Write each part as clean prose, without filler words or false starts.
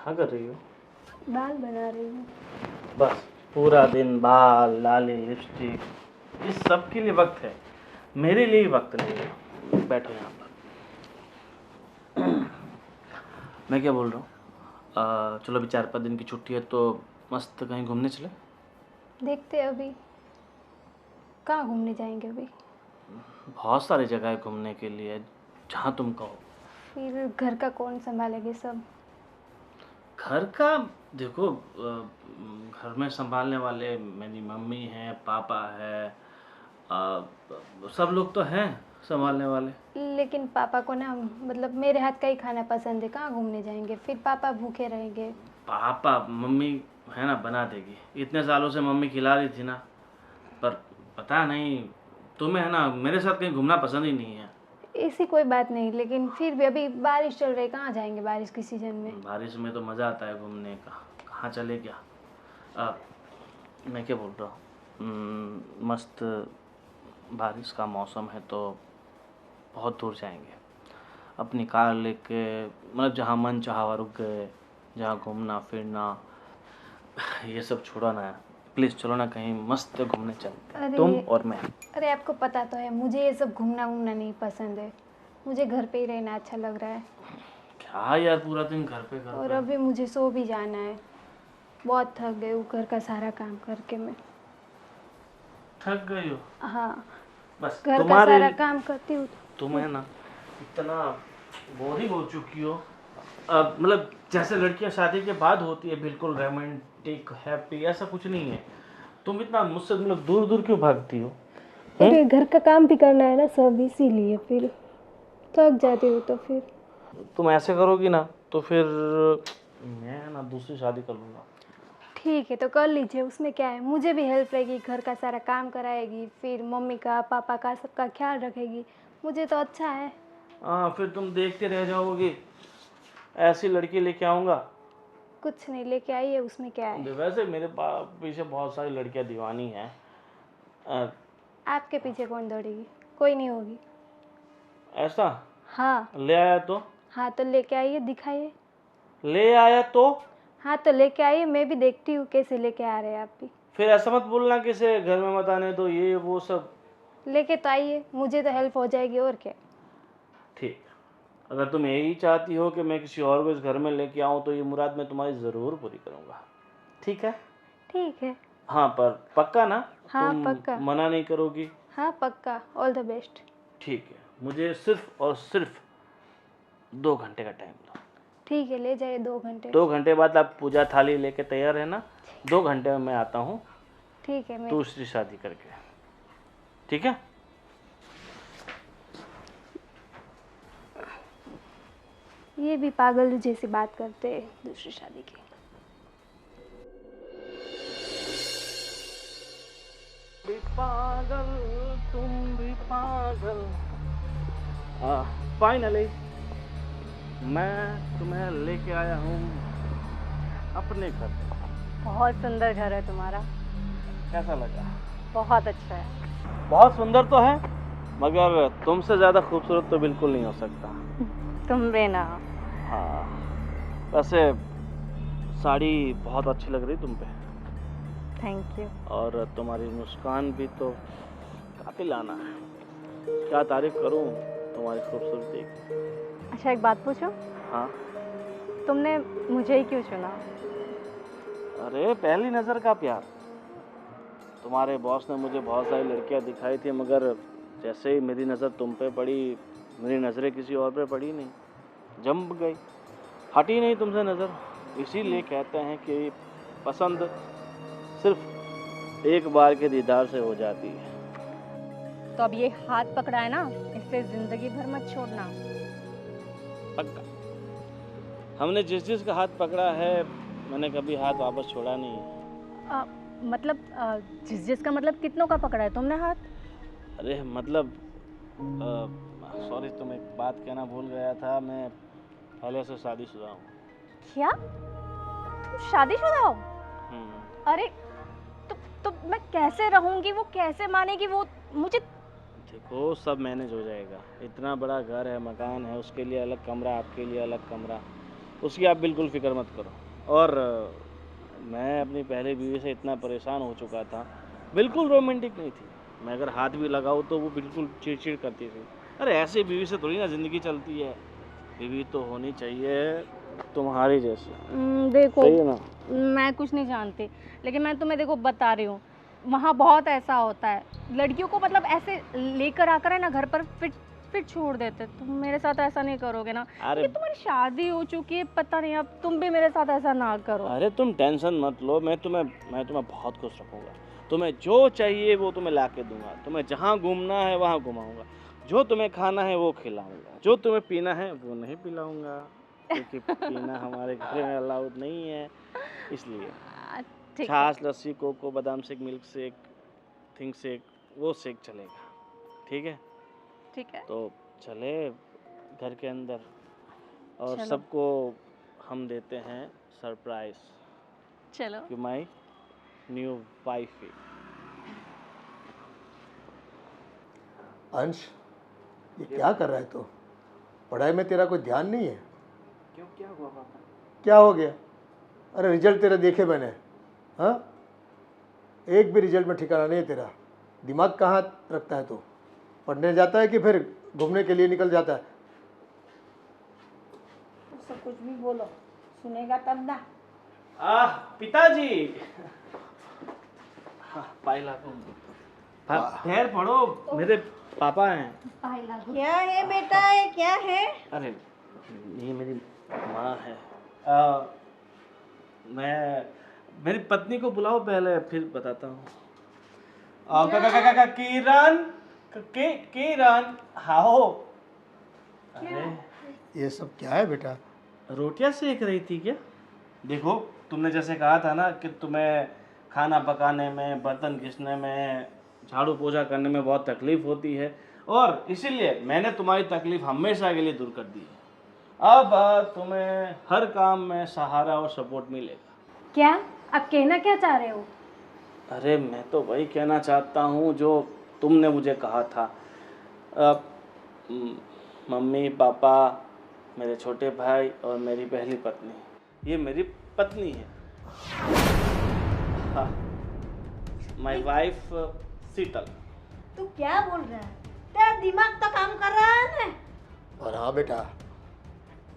क्या कर रही हो? बाल बना रही हूँ। बस पूरा दिन बाल, लाली, लिपस्टिक, इस सब के लिए वक्त है, मेरे लिए वक्त नहीं है। बैठो यहाँ पर। मैं क्या बोल रहा हूँ, चलो अभी 4-5 दिन की छुट्टी है तो मस्त कहीं घूमने चले। देखते हैं अभी कहाँ घूमने जाएंगे अभी। बहुत सारी जगह है घूमने के लिए, जहाँ तुम कहो। फिर घर का कौन संभालेंगे सब। घर का देखो, घर में संभालने वाले मेरी मम्मी है, पापा है, सब लोग तो हैं संभालने वाले। लेकिन पापा को ना मतलब मेरे हाथ का ही खाना पसंद है, कहाँ घूमने जाएंगे, फिर पापा भूखे रहेंगे। पापा मम्मी है ना, बना देगी। इतने सालों से मम्मी खिला रही थी ना, पर पता नहीं तुम्हें है ना मेरे साथ कहीं घूमना पसंद ही नहीं है। ऐसी कोई बात नहीं, लेकिन फिर भी अभी बारिश चल रही, कहाँ जाएंगे बारिश के सीजन में। बारिश में तो मज़ा आता है घूमने का, कहाँ चले क्या। मैं क्या बोल रहा हूँ, मस्त बारिश का मौसम है तो बहुत दूर जाएंगे अपनी कार लेके, मतलब जहाँ मन चाहा वहाँ रुक गए, जहाँ घूमना फिरना ये सब छोड़ो ना। प्लीज़ चलो ना कहीं मस्त घूमने चलते हैं, तुम और मैं। अरे आपको पता तो है मुझे ये सब घूमना वूमना नहीं पसंद है, मुझे घर पे ही रहना अच्छा लग रहा है। क्या यार, पूरा दिन घर पे और अभी मुझे सो भी जाना है, बहुत थक गई हूँ घर का सारा काम करके मैं। थक गई हो? हाँ, बस घर का तुम्हारे सारा काम करती हूँ। तुम है ना इतना बोरिंग हो चुकी हो। अब मतलब जैसे लड़कियां शादी के बाद होती है, बिल्कुल रोमांटिक हैप्पी, ऐसा कुछ नहीं है। तुम इतना मुझसे मतलब दूर दूर क्यों भागती हो? अरे घर का काम भी करना है ना सब, इसीलिए फिर थक जाती हूँ तो फिर। तुम ऐसे करोगी ना तो फिर मैं ना दूसरी शादी कर लूँगा। ठीक है तो कर लीजिए, उसमें क्या है, मुझे भी हेल्प रहेगी, घर का सारा काम कराएगी, फिर मम्मी का पापा का सबका ख्याल रखेगी, मुझे तो अच्छा है। हाँ, फिर तुम देखते रह जाओगी, ऐसी लड़की लेके आऊँगा। कुछ नहीं लेके आइए, उसमें क्या है। वैसे मेरे पीछे बहुत सारी लड़कियां दीवानी हैं। अ, आपके पीछे कौन दौड़ेगी, कोई नहीं होगी। ऐसा? हाँ। ले आया तो? हाँ तो लेके आइए, दिखाइए। ले आया तो? हाँ तो लेके आइए, मैं भी देखती हूँ कैसे लेके आ रहे हैं आप भी। फिर ऐसा मत बोलना कि से घर में मत आने दो, ये वो सब। लेके तो आइए, मुझे तो हेल्प हो जाएगी और क्या। ठीक, अगर तुम यही चाहती हो कि मैं किसी और को इस घर में लेके आऊँ तो ये मुराद मैं तुम्हारी ज़रूर पूरी करूँगा। ठीक है? ठीक है। हाँ, पर पक्का ना? हाँ तुम पक्का। मना नहीं करोगी? हाँ पक्का, ऑल द बेस्ट। ठीक है, मुझे सिर्फ और सिर्फ 2 घंटे का टाइम दो। ठीक है, ले जाइए 2 घंटे। 2 घंटे बाद आप पूजा थाली लेके तैयार रहना। 2 घंटे में मैं आता हूँ ठीक है। मैं दूसरी शादी करके। ठीक है? ये भी पागल जैसी बात करते हैं दूसरी शादी की। भी पागल, तुम भी पागल। फाइनली मैं तुम्हें लेके आया हूँ अपने घर। बहुत सुंदर घर है तुम्हारा। कैसा लगा? बहुत अच्छा है। बहुत सुंदर तो है, मगर तुमसे ज़्यादा खूबसूरत तो बिल्कुल नहीं हो सकता। तुम भी ना। हाँ, वैसे साड़ी बहुत अच्छी लग रही तुम पे, थैंक यू। और तुम्हारी मुस्कान भी तो काफिल आना है। क्या तारीफ करूं तुम्हारी खूबसूरती की। अच्छा एक बात पूछूं, हाँ? तुमने मुझे ही क्यों चुना। अरे पहली नज़र का प्यार। तुम्हारे बॉस ने मुझे बहुत सारी लड़कियां दिखाई थी, मगर जैसे ही मेरी नज़र तुम पे पड़ी, मेरी नज़रें किसी और पे पड़ी नहीं, जम गई, हटी नहीं तुमसे नज़र। इसीलिए कहते हैं कि पसंद सिर्फ एक बार के दीदार से हो जाती है। तो अब ये हाथ पकड़ा है ना, इससे जिंदगी भर मत छोड़ना। पक्का। हमने जिस जिस का हाथ पकड़ा है, मैंने कभी हाथ वापस छोड़ा नहीं है। मतलब जिस जिस का मतलब कितनों का पकड़ा है तुमने हाथ। अरे मतलब सॉरी, तुम एक बात कहना भूल गया था, मैं पहले से शादीशुदा हूँ। क्या तुम शादीशुदा हो। अरे तो मैं कैसे रहूंगी, वो कैसे मानेगी वो मुझे। देखो सब मैनेज हो जाएगा। इतना बड़ा घर है, मकान है, उसके लिए अलग कमरा, आपके लिए अलग कमरा, उसकी आप बिल्कुल फ़िक्र मत करो। और मैं अपनी पहली बीवी से इतना परेशान हो चुका था, बिल्कुल रोमांटिक नहीं थी। मैं अगर हाथ भी लगाऊँ तो वो बिल्कुल चिड़-चिड़ करती थी। अरे ऐसी बीवी से थोड़ी ना ज़िंदगी चलती है, बीवी तो होनी चाहिए तुम्हारी जैसी, देखो, सही है ना? मैं कुछ नहीं जानती, लेकिन मैं तुम्हें देखो बता रही हूँ, वहाँ बहुत ऐसा होता है, लड़कियों को मतलब ऐसे लेकर आकर है ना घर पर फिर छोड़ देते। तुम मेरे साथ ऐसा नहीं करोगे ना, अरे क्योंकि तुम्हारी शादी हो चुकी है, पता नहीं, अब तुम भी मेरे साथ ऐसा ना करो। अरे तुम टेंशन मत लो, मैं तुम्हें बहुत खुश रखूँगा। तुम्हें जो चाहिए वो तुम्हें ला के दूँगा, तुम्हें जहाँ घूमना है वहाँ घुमाऊँगा, जो तुम्हें खाना है वो खिलाऊँगा, जो तुम्हें पीना है वो नहीं पिलाऊँगा, क्योंकि पीना हमारे घर में अलाउड नहीं है, इसलिए। ठीक है। छाछ, लस्सी, कोको, बादाम shake, milk shake, think shake, वो शेक चलेगा, ठीक है? ठीक है, तो चले घर के अंदर और चलो सबको हम देते हैं सरप्राइज़ चलो। कि माई न्यू वाइफ है। अंश, ये क्या कर रहा है तू? पढ़ाई में तेरा कोई ध्यान नहीं है? क्यों, क्या हुआ पापा? क्या हो गया? अरे रिजल्ट तेरा देखे मैंने। हाँ, एक भी रिजल्ट में ठिकाना नहीं है तेरा। दिमाग कहाँ रखता है तू? पढ़ने जाता है कि फिर घूमने के लिए निकल जाता है? उससे कुछ भी बोलो, सुनेगा तब ना। पिताजी। हाँ, पाइला पैर पड़ो, मेरे पापा हैं। क्या है बेटा, ये क्या है? अरे ये मेरी माँ है। मैं मेरी पत्नी को बुलाओ पहले, फिर बताता हूँ। किरण, किरण, आओ। अरे ये सब क्या है बेटा? रोटियां सेक रही थी क्या? देखो, तुमने जैसे कहा था ना कि तुम्हें खाना पकाने में, बर्तन घिसने में, झाड़ू पोछा करने में बहुत तकलीफ होती है, और इसीलिए मैंने तुम्हारी तकलीफ हमेशा के लिए दूर कर दी है। अब तुम्हें हर काम में सहारा और सपोर्ट मिलेगा। क्या आप कहना क्या चाह रहे हो? अरे मैं तो वही कहना चाहता हूँ जो तुमने मुझे कहा था। मम्मी, पापा, मेरे छोटे भाई और मेरी पहली पत्नी, ये मेरी पत्नी है। हाँ, माई वाइफ शीतल। तू क्या बोल रहा है? तेरा दिमाग तो काम कर रहा है ना? और हाँ बेटा,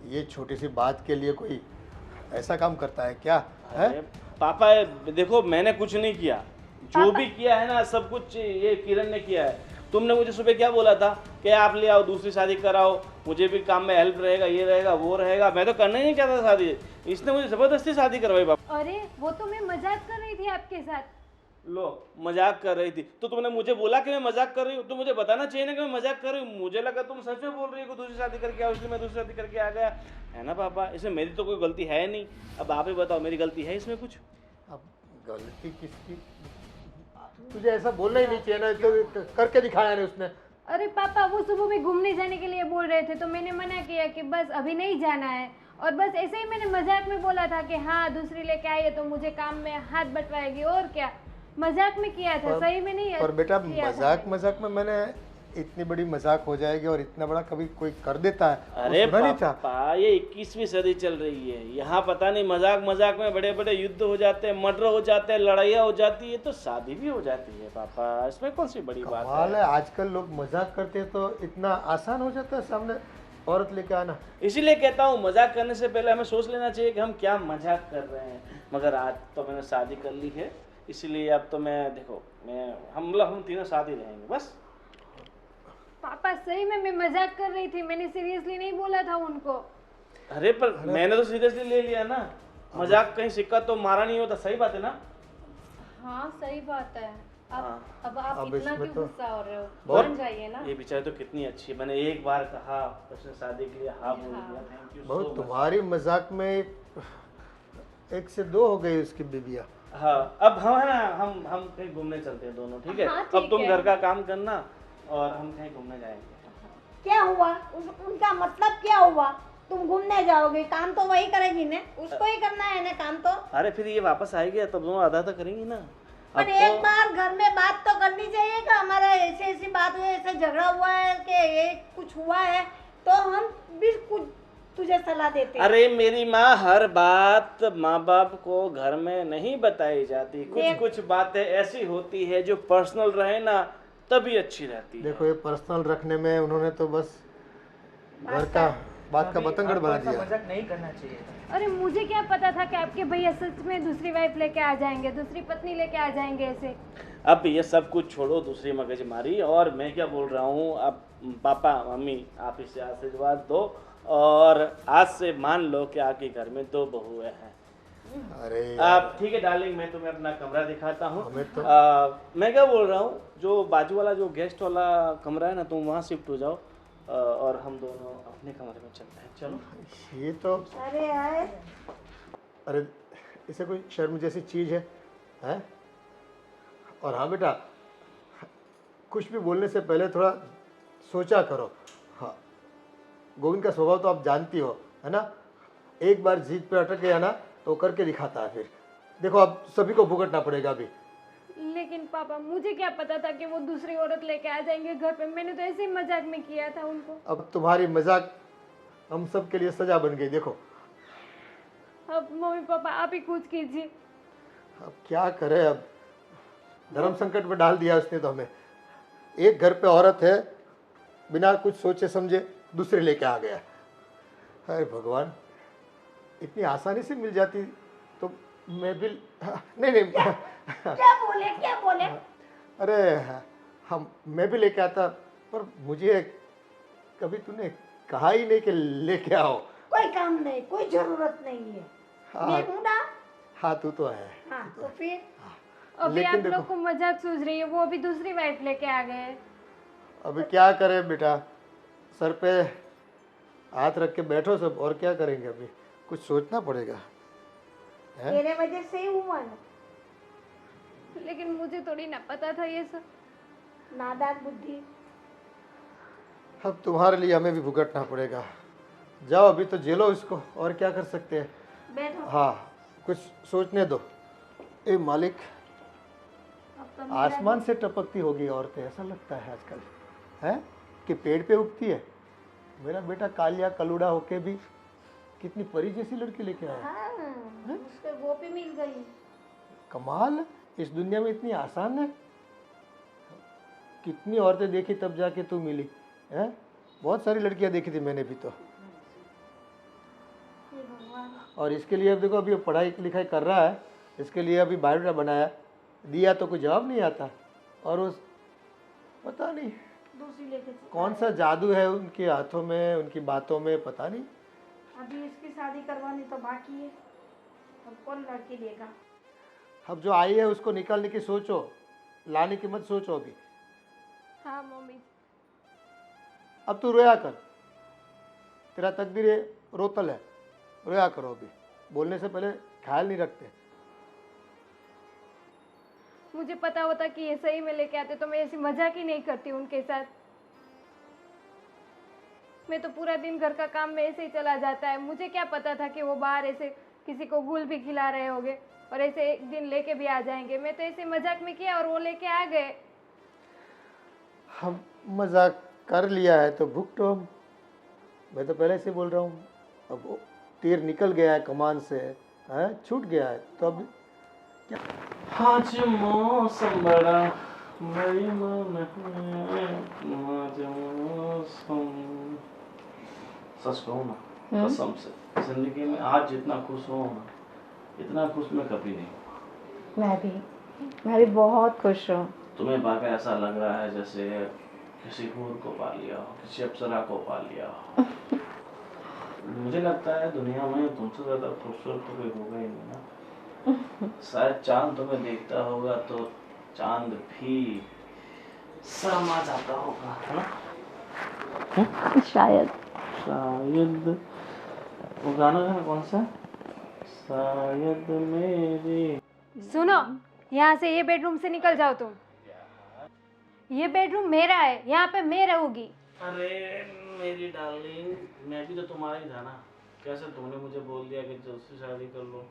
ये छोटी सी बात के लिए कोई ऐसा काम करता है क्या? है? अरे पापा देखो, मैंने कुछ नहीं किया, जो भी किया है ना सब कुछ ये किरण ने किया है। तुमने मुझे सुबह क्या बोला था कि आप ले आओ, दूसरी शादी कराओ, मुझे भी काम में हेल्प रहेगा, ये रहेगा, वो रहेगा। मैं तो करना ही नहीं चाहता शादी, इसने मुझे जबरदस्ती शादी करवाई पापा। अरे वो तो मैं मजाक कर रही थी आपके साथ। लो, मजाक कर रही थी तो तुमने मुझे बोला कि मैं मजाक कर रही हूँ, तो मुझे बताना चाहिए ना कि मैं मजाक कर रही हूँ। मुझे लगा तुम सच में बोल रही हो कि दूसरी शादी करके आओ, इसलिए मैं दूसरी शादी करके आ गया, है ना पापा? इसमें मेरी तो कोई गलती है नहीं। अब आप ही बताओ, मेरी गलती है इसमें कुछ? अब गलती किसकी? तुझे ऐसा बोलना ही नहीं चाहिए ना, तो करके दिखाया नहीं उसने। अरे पापा, वो सुबह में घूमने जाने के लिए बोल रहे थे, तो मैंने मना किया कि बस अभी नहीं जाना है, और बस ऐसे ही मैंने मजाक में बोला था कि हाँ दूसरी लेके आई है तो मुझे काम में हाथ बटवाएगी, और क्या, मजाक में किया था, सही में नहीं। पर बेटा किया था। मजाक में मैंने इतनी बड़ी मजाक हो जाएगी और इतना बड़ा कभी कोई कर देता है? अरे वो सुना नहीं था? पापा, ये 21वीं सदी चल रही है, यहाँ पता नहीं मजाक मजाक में बड़े बड़े युद्ध हो जाते हैं, मर्डर हो जाते हैं, लड़ाइयाँ हो जाती है, तो शादी भी हो जाती है पापा, इसमें कौन सी बड़ी बात कमाल है? है, आजकल लोग मजाक करते हैं तो इतना आसान हो जाता है सामने औरत लेके आना। इसीलिए कहता हूँ, मजाक करने से पहले हमें सोच लेना चाहिए कि हम क्या मजाक कर रहे हैं। मगर आज तो मैंने शादी कर ली है, इसीलिए अब तो मैं देखो, हम तीनों साथ ही रहेंगे बस। पापा सही में मैं मजाक कर रही थी, मैंने सीरियसली नहीं बोला था उनको। अरे पर मैंने तो सीरियसली ले लिया ना, मजाक कहीं सिक्का तो मारा नहीं होता, सही बात है ना? हाँ सही बात है। अब आप अब इतना इसमें क्यों तो गुस्सा हो रहे हो? बहुत- मान जाइए ना। ये बेचारी तो कितनी अच्छी है, मैंने एक बार कहा, उसने शादी के लिए हाँ बोल दिया। थैंक यू बहुत सो मच। तुम्हारी मजाक में एक से दो हो गई उसकी बीबिया। हाँ, अब हम है ना, हम कहीं घूमने चलते हैं दोनों, ठीक है? हाँ, अब ठीक तुम है। घर का काम करना और हम कहीं घूमने जाएंगे। क्या हुआ? उनका मतलब क्या हुआ? तुम घूमने जाओगे, काम तो वही करेगी ना, उसको ही करना है ना काम तो। अरे फिर ये वापस आएगी तब दोनों आधा तो करेंगी ना। अब पर एक बार घर में बात तो करनी चाहिए कि हमारा ऐसे ऐसी बात हुई, ऐसे झगड़ा हुआ है कि ये कुछ हुआ है, तो हम भी कुछ तुझे सलाह देते। अरे मेरी माँ, हर बात माँ बाप को घर में नहीं बताई जाती। कुछ देख। कुछ बातें ऐसी होती है जो पर्सनल रहे ना तभी अच्छी रहती है। देखो ये पर्सनल रखने में उन्होंने तो बस घर का बात का बतंगड़ बना दिया। मजाक नहीं करना चाहिए था। अरे मुझे क्या पता था कि आपके भैया सच में दूसरी वाइफ लेके आ जाएंगे, दूसरी पत्नी लेके आ जाएंगे ऐसे। अब ये सब कुछ छोड़ो, दूसरी मगजमारी। और मैं क्या बोल रहा हूँ, अब पापा मम्मी आप इसे आशीर्वाद दो और आज से मान लो कि आपके घर में 2 बहुएं हैं। अरे आप ठीक है डार्लिंग, मैं तुम्हें अपना कमरा दिखाता हूँ। हमें तो मैं क्या बोल रहा हूँ, जो बाजू वाला जो गेस्ट वाला कमरा है ना, तुम वहाँ शिफ्ट हो जाओ और हम दोनों अपने कमरे में चलते हैं। चलो। ये तो अरे यार, अरे इसे कोई शर्म जैसी चीज़ है हैं? और हाँ बेटा, कुछ भी बोलने से पहले थोड़ा सोचा करो। हाँ, गोविंद का स्वभाव तो आप जानती हो, है ना? एक बार जीत पे अटक गया ना तो करके दिखाता है। फिर देखो अब सभी को भुगतना पड़ेगा अभी। लेकिन पापा मुझे क्या पता था कि वो दूसरी औरत लेके आ जाएंगे घर पे। मैंने तो ऐसे ही मजाक में किया था उनको। अब तुम्हारी मजाक हम सब के लिए सजा बन गई। देखो अब मम्मी पापा आप ही कुछ कीजिए। अब क्या करें, अब धर्म संकट में डाल दिया उसने तो हमें। एक घर पे औरत है, बिना कुछ सोचे समझे दूसरे लेके आ गया। अरे भगवान, इतनी आसानी से मिल जाती तो मैं भी नहीं क्या बोले? अरे हम मैं भी लेके आता, पर मुझे कभी तूने कहा ही नहीं कि लेके आओ। कोई काम नहीं, कोई जरूरत नहीं है। मैं हूं ना। हाँ तू तो है। हाँ तो फिर अभी आप लेकिन लोग को मजाक सूझ रही है, वो अभी दूसरी वाइफ लेके आ गए। अभी क्या करें बेटा, सर पे हाथ रख के बैठो सब, और क्या करेंगे। अभी कुछ सोचना पड़ेगा। हैं? तेरे वजह से ही हुआ ना। लेकिन मुझे थोड़ी ना पता था ये सब। नादान बुद्धि। अब तुम्हारे लिए हमें भी भुगतना पड़ेगा। जाओ अभी तो जेलो इसको, और क्या कर सकते हैं। बैठो। हाँ कुछ सोचने दो। ए मालिक, अब तो मेरा आसमान से टपकती होगी औरतें, ऐसा लगता है आजकल है कि पेड़ पे उगती है। मेरा बेटा कालिया कलूड़ा होके भी कितनी परी जैसी लड़की लेके आया। हाँ, उसको वो भी मिल गई। कमाल है, इस दुनिया में इतनी आसान है। कितनी औरतें देखी तब जाके तू मिली है। बहुत सारी लड़कियां देखी थी मैंने भी तो। हे भगवान। और इसके लिए अब देखो, अभी पढ़ाई लिखाई कर रहा है, इसके लिए अभी बायोडाटा बनाया, दिया तो कोई जवाब नहीं आता। और उस पता नहीं दूसरी लेके कौन सा जादू है उनके हाथों में, उनकी बातों में, पता नहीं। अभी इसकी शादी करवानी तो बाकी है। अब कौन लड़की देगा? अब जो आई है उसको निकालने की सोचो, लाने की मत सोचो अभी। हाँ मम्मी। अब तू रोया कर, तेरा तकदीर रोतल है, रोया करो। अभी बोलने से पहले ख्याल नहीं रखते। मुझे पता होता कि ये सही में लेके आते तो मैं ऐसी मजाक ही नहीं करती उनके साथ। मैं तो पूरा दिन घर का काम में ऐसे ही चला जाता है। मुझे क्या पता था कि वो बाहर ऐसे किसी को गुल भी खिला रहे होंगे और ऐसे एक दिन लेके भी आ जाएंगे। मैं तो ऐसे मजाक में किया और वो लेके आ गए। हम मजाक कर लिया है तो भुगतो हम। मैं तो पहले से बोल रहा हूँ, अब वो तीर निकल गया है कमान से, है छूट गया है तो अब आज मौसम बड़ा बेईमान है, आज मौसम। सच कहूँ ना, कसम से जिंदगी में आज जितना खुश हूँ ना, इतना खुश मैं कभी नहीं हुआ। मैं भी बहुत खुश हूँ। तुम्हें पाकर ऐसा लग रहा है जैसे किसी हूर को पा लिया हो, किसी अप्सरा को पा लिया हो। मुझे लगता है दुनिया में तुमसे ज्यादा खूबसूरत तो कोई होगा ही नहीं ना। शायद चांद तुम्हें देखता होगा तो चांद भी शर्मा जाता होगा, है ना? शायद वो गाना है कौन सा, शायद मेरी। सुनो, यहाँ से ये बेडरूम से निकल जाओ तुम। ये बेडरूम मेरा है, यहाँ पे मैं रहूंगी। अरे मेरी डार्लिंग, मैं भी तो तुम्हारा ही था ना। कैसे तुमने मुझे बोल दिया कि दूसरी शादी कर लो,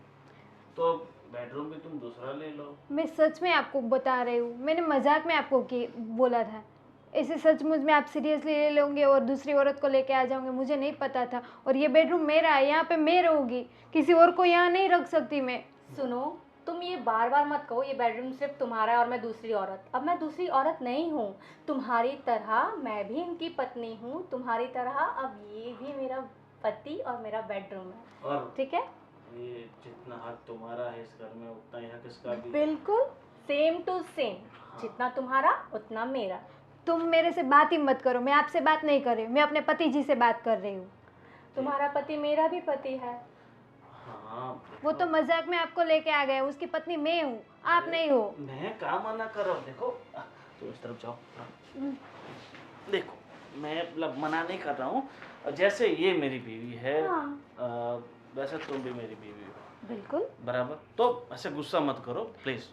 तो बेडरूम भी तुम दूसरा ले लो। मैं सच में आपको बता रही हूँ, मैंने मजाक में आपको बोला था। ऐसे सचमुच में आप सीरियसली ले लोगे और दूसरी औरत को लेके आ जाओगे, मुझे नहीं पता था। और ये बेडरूम मेरा है, यहाँ पे मैं रहूँगी, किसी और को यहाँ नहीं रख सकती मैं। सुनो, तुम ये बार बार मत कहो ये बेडरूम सिर्फ तुम्हारा है और मैं दूसरी औरत। अब मैं दूसरी औरत नहीं हूँ, तुम्हारी तरह मैं भी इनकी पत्नी हूँ, तुम्हारी तरह अब ये भी मेरा पति और मेरा बेडरूम है, और ठीक है? ये जितना हक तुम्हारा है इस घर में उतना ही हक इसका भी है। बिल्कुल सेम टू सेम, जितना तुम्हारा उतना मेरा। तुम मेरे से बात ही मत करो, मैं आपसे बात नहीं कर रही हूँ, मैं अपने पति जी से बात कर रही हूँ। तुम्हारा पति मेरा भी पति है। हाँ, वो तो मजाक में आपको लेके आ गए, उसकी पत्नी मैं हूँ, आप नहीं हो। मैं क्या मना कर रहा हूँ? देखो तुम इस तरफ जाओ। देखो मैं मतलब मना नहीं कर रहा हूँ, जैसे ये मेरी बीवी है हाँ। वैसे तुम भी मेरी बीवी हो, बिल्कुल। बराबर। तो ऐसे गुस्सा मत करो प्लीज।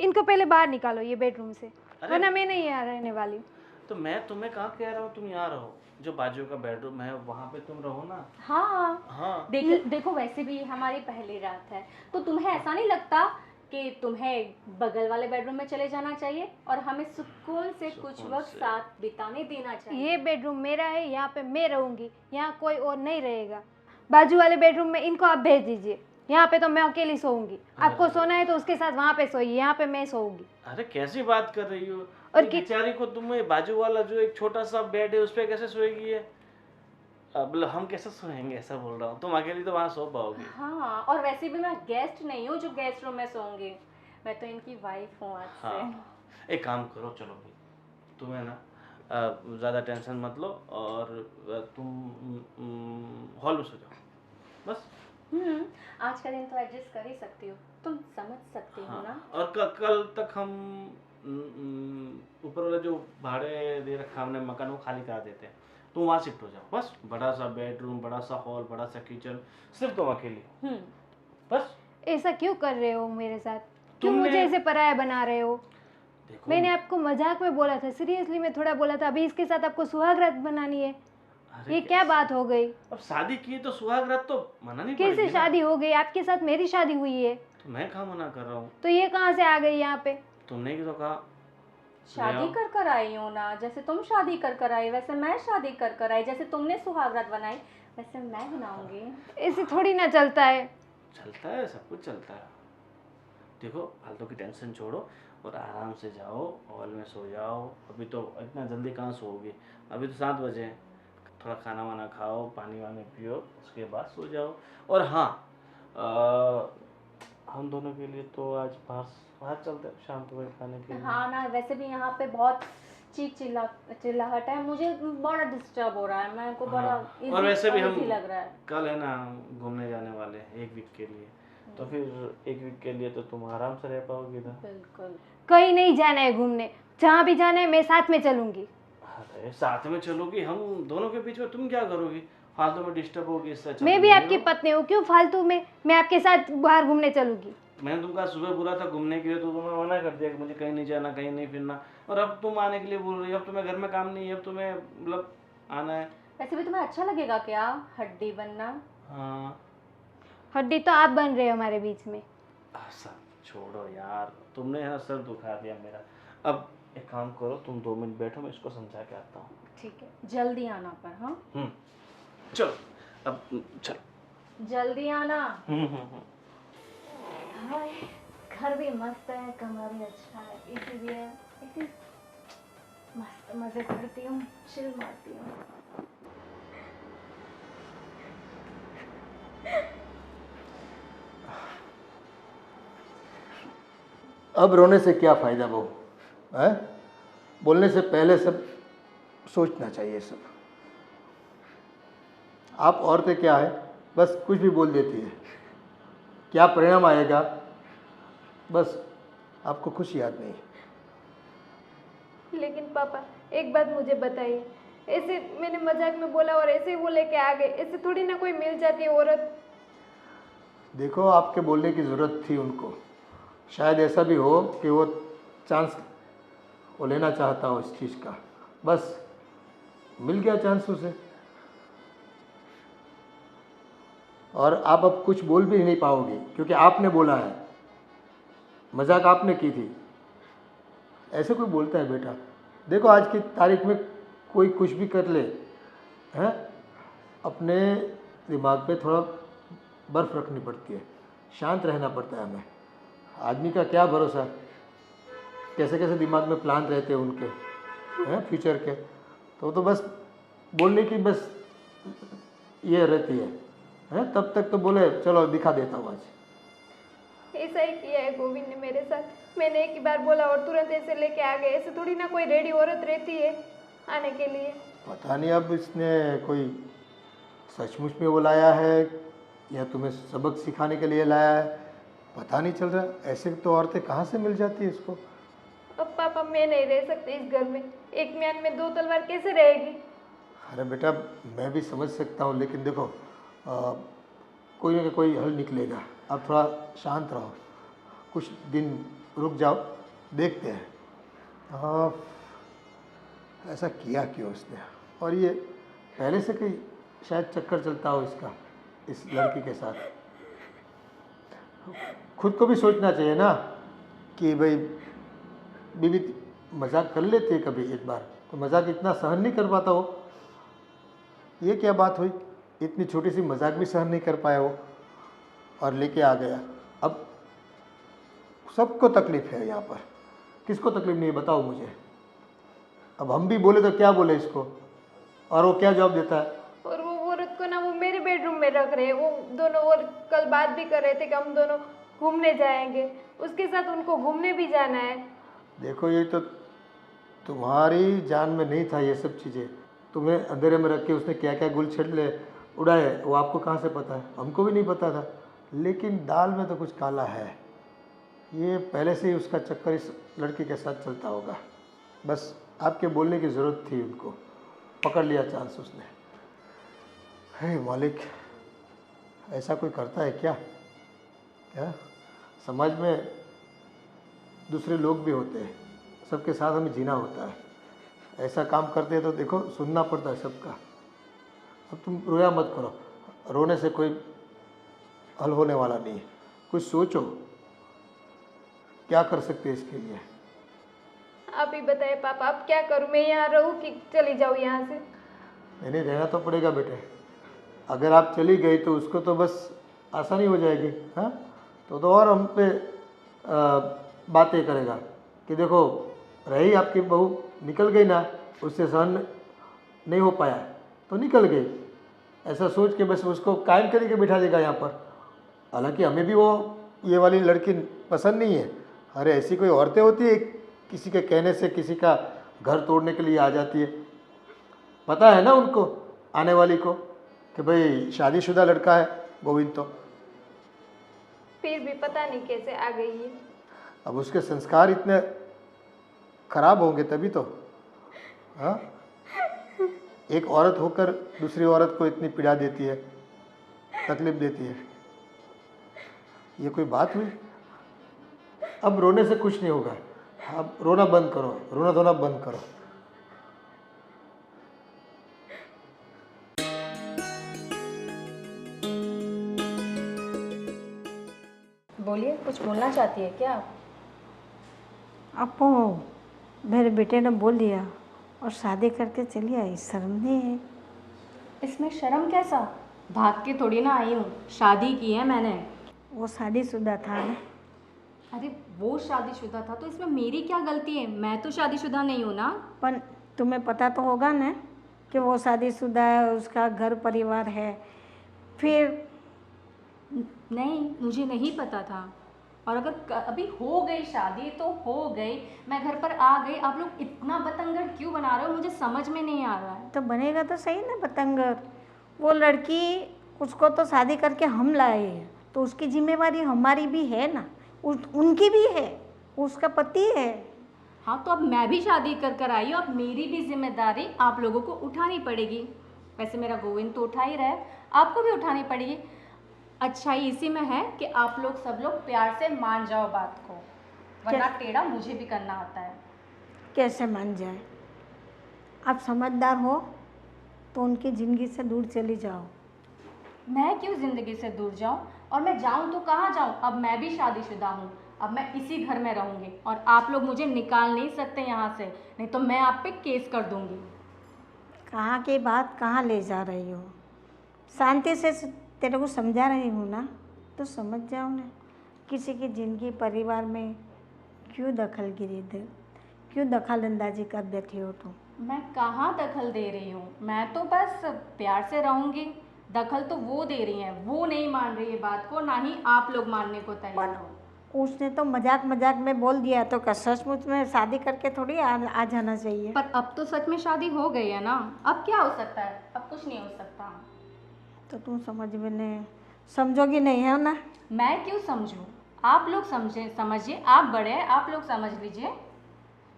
इनको पहले बाहर निकालो ये बेडरूम से, अरे- वरना मैं नहीं यहाँ रहने वाली हूँ। तो मैं तुम्हें कहाँ कह रहा हूँ तुम यहाँ रहो, जो बाजू का बेडरूम है वहाँ पे तुम रहो ना। हाँ हाँ देखो वैसे भी ये हमारी पहली रात है, तो तुम्हें ऐसा नहीं लगता कि तुम्हें बगल वाले बेडरूम में चले जाना चाहिए और हमें सुकून से कुछ सुकून वक्त से। साथ बिताने देना चाहिए? ये बेडरूम मेरा है, यहाँ पे मैं रहूंगी, यहाँ कोई और नहीं रहेगा। बाजू वाले बेडरूम में इनको आप भेज दीजिए, यहाँ पे तो मैं अकेली सोऊंगी। आपको सोना है तो उसके साथ वहाँ पे सोइए, यहाँ पे मैं सोऊंगी। अरे कैसी बात कर रही हो? और ये बेचारी को तुम्हें बाजू वाला जो एक छोटा सा बेड है उस पे कैसे सोएगी ये? अब हम कैसे सोएंगे, ऐसा बोल रहा हूँ। तुम अकेली तो वहाँ सो पाओगी। हाँ, और वैसे भी मैं गेस्ट नहीं हूँ जो गेस्ट रूम में सोऊंगी, मैं तो इनकी वाइफ हूँ आज से। हाँ एक काम करो, चलो भाई तुम्हें ना ज़्यादा टेंशन मत लो और तुम हॉल में सो जाओ बस। आज का दिन तो एडजस्ट कर ही सकती हो, तुम समझ सकती हो हाँ ना? और कल तक हम ऊपर वाला जो भाड़े दे रखा हमने मकान वो खाली करा देते हैं, तुम वहाँ शिफ्ट हो जाओ बस। बड़ा सा बेडरूम, बड़ा सा हॉल, बड़ा सा किचन, सिर्फ तुम अकेली हो बस। ऐसा क्यों कर रहे हो मेरे साथ? क्यों तुमने- मुझे ऐसे पराया बना रहे हो? देखो मैंने आपको मजाक में बोला था, सीरियसली में थोड़ा बोला था। अभी इसके साथ आपको सुहागरात बनानी है, अरे ये क्या बात हो गई? अब शादी की तो सुहागरात तो मना नहीं कैसे पड़ेगी ना। शादी हो गई? आपके साथ मेरी शादी हुई है, तो मैं कहाँ मना कर रहा हूँ? तो ये कहाँ से आ गई यहाँ पे? तुमने ही तो कहा। शादी कर कर आई हो ना, जैसे तुम शादी कर कर आई वैसे मैं शादी कर कर आई, जैसे तुमने सुहागरात बनाई वैसे मैं बनाऊंगी। ऐसे थोड़ी ना चलता है। चलता है, सब कुछ चलता है। देखो फालतू की टेंशन छोड़ो और आराम से जाओ, हॉल में सो जाओ। अभी तो इतना जल्दी कहाँ सोओगे, अभी तो 7 बजे हैं। थोड़ा खाना वाना खाओ, पानी वानी पियो, उसके बाद सो जाओ। और हाँ हम दोनों के लिए तो आज बाहर चलते हैं शाम को खाने के लिए। हाँ ना, वैसे भी यहाँ पे बहुत चीख चिल्लाहट है, मुझे बड़ा डिस्टर्ब हो रहा है, मेरे को बड़ा हाँ, और वैसे भी हम uneasy लग रहा है। कल है ना घूमने जाने वाले हैं 1 वीक के लिए, तो फिर 1 वीक के लिए तो तुम आराम से रह पाओगी ना। बिल्कुल। कहीं नहीं जाना है घूमने, जहाँ भी जाना है मैं साथ में चलूंगी। अरे साथ में चलोगी, हम दोनों के बीच में तुम क्या करोगी? फालतू में डिस्टर्ब होगी, इससे अच्छा मैं तुम भी नहीं आपकी रहो। पत्नी हूँ, क्यों फालतू में मैं आपके साथ बाहर घूमने चलूंगी? मैंने तुमको सुबह बोला था घूमने के लिए, तो तुमने मना कर दिया कि मुझे कहीं नहीं जाना, कहीं नहीं फिरना। और अब तुम आने के लिए बोल रही हो। अब तुम्हें घर में काम नहीं है, अब तुम्हें मतलब आना है। वैसे भी तुम्हें अच्छा लगेगा क्या हड्डी बनना? हाँ हड्डी तो आप बन रहे हो हमारे बीच में। सब छोड़ो यार, तुमने है ना सर दुखा दिया मेरा। अब एक काम करो, तुम 2 मिनट बैठो, मैं इसको समझा के आता हूँ। ठीक है, जल्दी आना पर। हाँ चलो अब चलो। जल्दी आना। हम्म। हाय, घर भी मस्त है, कमरा भी अच्छा है, एसी भी है, एसी मस्त मजे करती हूँ, चिल मारती हूँ। अब रोने से क्या फ़ायदा बहू है? बोलने से पहले सब सोचना चाहिए सब। आप औरतें क्या है, बस कुछ भी बोल देती है, क्या परिणाम आएगा बस आपको कुछ याद नहीं। लेकिन पापा एक बात मुझे बताइए, ऐसे मैंने मजाक में बोला और ऐसे वो लेके आ गए, ऐसे थोड़ी ना कोई मिल जाती है औरत। देखो आपके बोलने की ज़रूरत थी उनको, शायद ऐसा भी हो कि वो चांस वो लेना चाहता हो इस चीज़ का, बस मिल गया चांस उसे। और आप अब कुछ बोल भी नहीं पाओगे क्योंकि आपने बोला है, मजाक आपने की थी। ऐसे कोई बोलता है बेटा? देखो आज की तारीख में कोई कुछ भी कर ले, हैं, अपने दिमाग पे थोड़ा बर्फ रखनी पड़ती है, शांत रहना पड़ता है हमें। आदमी का क्या भरोसा, कैसे कैसे दिमाग में प्लान रहते हैं उनके, हैं, फ्यूचर के। तो बस बोलने की बस ये रहती है, हैं, तब तक तो बोले चलो दिखा देता हूँ आज। ऐसा ही किया है गोविंद ने मेरे साथ। मैंने एक ही बार बोला और तुरंत ऐसे लेके आ गए। ऐसे थोड़ी ना कोई रेडी औरत रहती है आने के लिए। पता नहीं अब इसने कोई सचमुच में वो लाया है या तुम्हें सबक सिखाने के लिए लाया है, पता नहीं चल रहा। ऐसे तो औरतें कहाँ से मिल जाती है इसको। अब पापा मैं नहीं रह सकती इस घर में। एक म्यान में दो तलवार कैसे रहेगी? अरे बेटा मैं भी समझ सकता हूँ, लेकिन देखो कोई ना कोई हल निकलेगा। आप थोड़ा शांत रहो, कुछ दिन रुक जाओ, देखते हैं। हाँ, ऐसा किया क्यों उसने, और ये पहले से कोई शायद चक्कर चलता हो इसका इस लड़की के साथ। खुद को भी सोचना चाहिए ना कि भाई बीवी मजाक कर लेती है कभी एक बार, तो मजाक इतना सहन नहीं कर पाता वो। ये क्या बात हुई, इतनी छोटी सी मजाक भी सहन नहीं कर पाया वो और लेके आ गया। अब सबको तकलीफ है यहाँ पर, किसको तकलीफ नहीं है बताओ मुझे। अब हम भी बोले तो क्या बोले इसको, और वो क्या जवाब देता है। और वो औरत को ना वो मेरे बेडरूम में रख रहे हैं। वो दोनों और कल बात भी कर रहे थे कि हम दोनों घूमने जाएंगे, उसके साथ उनको घूमने भी जाना है। देखो ये तो तुम्हारी जान में नहीं था ये सब चीज़ें। तुम्हें अंधेरे में रख के उसने क्या क्या गुल छिड़ले उड़ाए वो आपको कहाँ से पता है, हमको भी नहीं पता था। लेकिन दाल में तो कुछ काला है, ये पहले से ही उसका चक्कर इस लड़की के साथ चलता होगा। बस आपके बोलने की ज़रूरत थी, उनको पकड़ लिया चांस उसने। हे मालिक, ऐसा कोई करता है क्या? क्या समाज में दूसरे लोग भी होते हैं, सबके साथ हमें जीना होता है। ऐसा काम करते हैं तो देखो सुनना पड़ता है सबका। अब तुम रोया मत करो, रोने से कोई हल होने वाला नहीं है। कुछ सोचो क्या कर सकते हैं इसके लिए। आप ही बताइए पापा, अब क्या करूं? मैं यहाँ रहूं कि चली जाऊं यहाँ से? नहीं रहना तो पड़ेगा बेटे। अगर आप चली गई तो उसको तो बस आसानी हो जाएगी, हाँ, तो और हम पे बातें करेगा कि देखो रही आपकी बहू, निकल गई ना, उससे सहन नहीं हो पाया तो निकल गई, ऐसा सोच के बस उसको कायम करके बिठा देगा यहाँ पर। हालांकि हमें भी वो ये वाली लड़की पसंद नहीं है। अरे ऐसी कोई औरतें होती है किसी के कहने से किसी का घर तोड़ने के लिए आ जाती है। पता है ना उनको, आने वाली को, कि भाई शादीशुदा लड़का है गोविंद। तो फिर भी पता नहीं कैसे आ गई है। अब उसके संस्कार इतने खराब होंगे तभी तो, हाँ। एक औरत होकर दूसरी औरत को इतनी पीड़ा देती है, तकलीफ देती है, ये कोई बात हुई? अब रोने से कुछ नहीं होगा। अब रोना बंद करो, रोना धोना बंद करो। बोलिए, कुछ बोलना चाहती है क्या आप? आपको मेरे बेटे ने बोल दिया और शादी करके चली आई, शर्म नहीं है? इसमें शर्म कैसा? भाग के थोड़ी ना आई हूँ, शादी की है मैंने। वो शादीशुदा था ना। अरे वो शादीशुदा था तो इसमें मेरी क्या गलती है? मैं तो शादीशुदा नहीं हूँ ना। पर तुम्हें पता तो होगा ना कि वो शादीशुदा है, उसका घर परिवार है। फिर नहीं, मुझे नहीं पता था। और अगर अभी हो गई शादी तो हो गई, मैं घर पर आ गई। आप लोग इतना बतंगड़ क्यों बना रहे हो, मुझे समझ में नहीं आ रहा है। तो बनेगा तो सही ना बतंगड़। वो लड़की, उसको तो शादी करके हम लाए हैं, तो उसकी जिम्मेवारी हमारी भी है ना, उनकी भी है, उसका पति है। हाँ, तो अब मैं भी शादी कर कर आई हूँ, अब मेरी भी जिम्मेदारी आप लोगों को उठानी पड़ेगी। वैसे मेरा गोविंद तो उठा ही रहा है, आपको भी उठानी पड़ेगी। अच्छाई इसी में है कि आप लोग सब लोग प्यार से मान जाओ बात को, वरना टेढ़ा मुझे भी करना आता है। कैसे मान जाए? आप समझदार हो तो उनकी ज़िंदगी से दूर चली जाओ। मैं क्यों ज़िंदगी से दूर जाऊं? और मैं जाऊं तो कहाँ जाऊं? अब मैं भी शादीशुदा हूँ, अब मैं इसी घर में रहूँगी और आप लोग मुझे निकाल नहीं सकते यहाँ से, नहीं तो मैं आप पे केस कर दूँगी। कहाँ की बात कहाँ ले जा रही हो? शांति से तेरे को समझा रही हूँ ना, तो समझ जाओ ना। किसी की ज़िंदगी परिवार में क्यों दखलगिरी दे, क्यों दखल अंदाजी कर देती हो तुम? मैं कहाँ दखल दे रही हूँ, मैं तो बस प्यार से रहूँगी। दखल तो वो दे रही हैं, वो नहीं मान रही है बात को, ना ही आप लोग मानने को तैयार हो। उसने तो मजाक मजाक में बोल दिया, तो क्या सचमुच में शादी करके थोड़ी आ जाना चाहिए? पर अब तो सच में शादी हो गई है ना, अब क्या हो सकता है? अब कुछ नहीं हो सकता। तो तुम समझोगी नहीं है ना? मैं क्यों समझूं? आप लोग समझिए, आप बड़े हैं, आप लोग समझ लीजिए।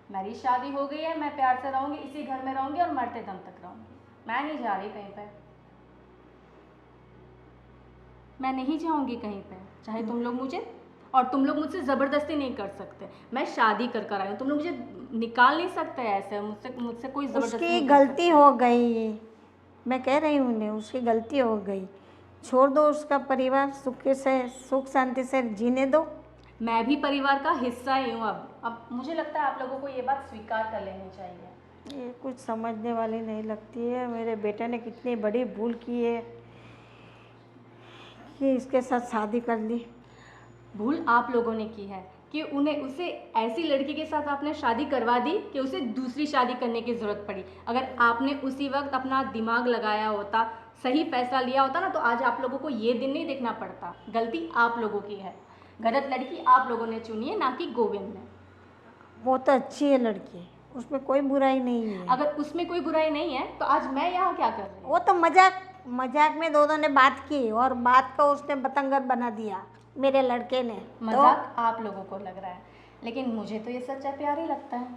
मेरी शादी हो गई है, मैं प्यार से रहूँगी, इसी घर में रहूँगी और मरते दम तक रहूँगी। मैं नहीं जा रही कहीं पे, मैं नहीं जाऊँगी कहीं पे, चाहे तुम लोग मुझे, और तुम लोग मुझसे ज़बरदस्ती नहीं कर सकते। मैं शादी कर आई हूँ, तुम लोग मुझे निकाल नहीं सकते ऐसे, मुझसे कोई ज़बरदस्ती उसकी नहीं कर गलती हो गई, मैं कह रही हूँ उन्हें, उसकी गलती हो गई। छोड़ दो उसका परिवार, सुख शांति से जीने दो। मैं भी परिवार का हिस्सा ही हूँ अब मुझे लगता है आप लोगों को ये बात स्वीकार कर लेनी चाहिए। ये कुछ समझने वाली नहीं लगती है। मेरे बेटे ने कितनी बड़ी भूल की है कि इसके साथ शादी कर ली। भूल आप लोगों ने की है कि उसे ऐसी लड़की के साथ आपने शादी करवा दी कि उसे दूसरी शादी करने की ज़रूरत पड़ी। अगर आपने उसी वक्त अपना दिमाग लगाया होता, सही फैसला लिया होता ना, तो आज आप लोगों को ये दिन नहीं देखना पड़ता। गलती आप लोगों की है, गलत लड़की आप लोगों ने चुनी है, ना कि गोविंद ने। वो तो अच्छी है लड़की, उसमें कोई बुराई नहीं है। अगर उसमें कोई बुराई नहीं है तो आज मैं यहाँ क्या कर रही हूँ? वो तो मजाक में दोनों ने बात की और बात को उसने बतंगड़ बना दिया मेरे लड़के ने। मजाक आप लोगों को लग रहा है, लेकिन मुझे तो ये सच्चा प्यार ही लगता है।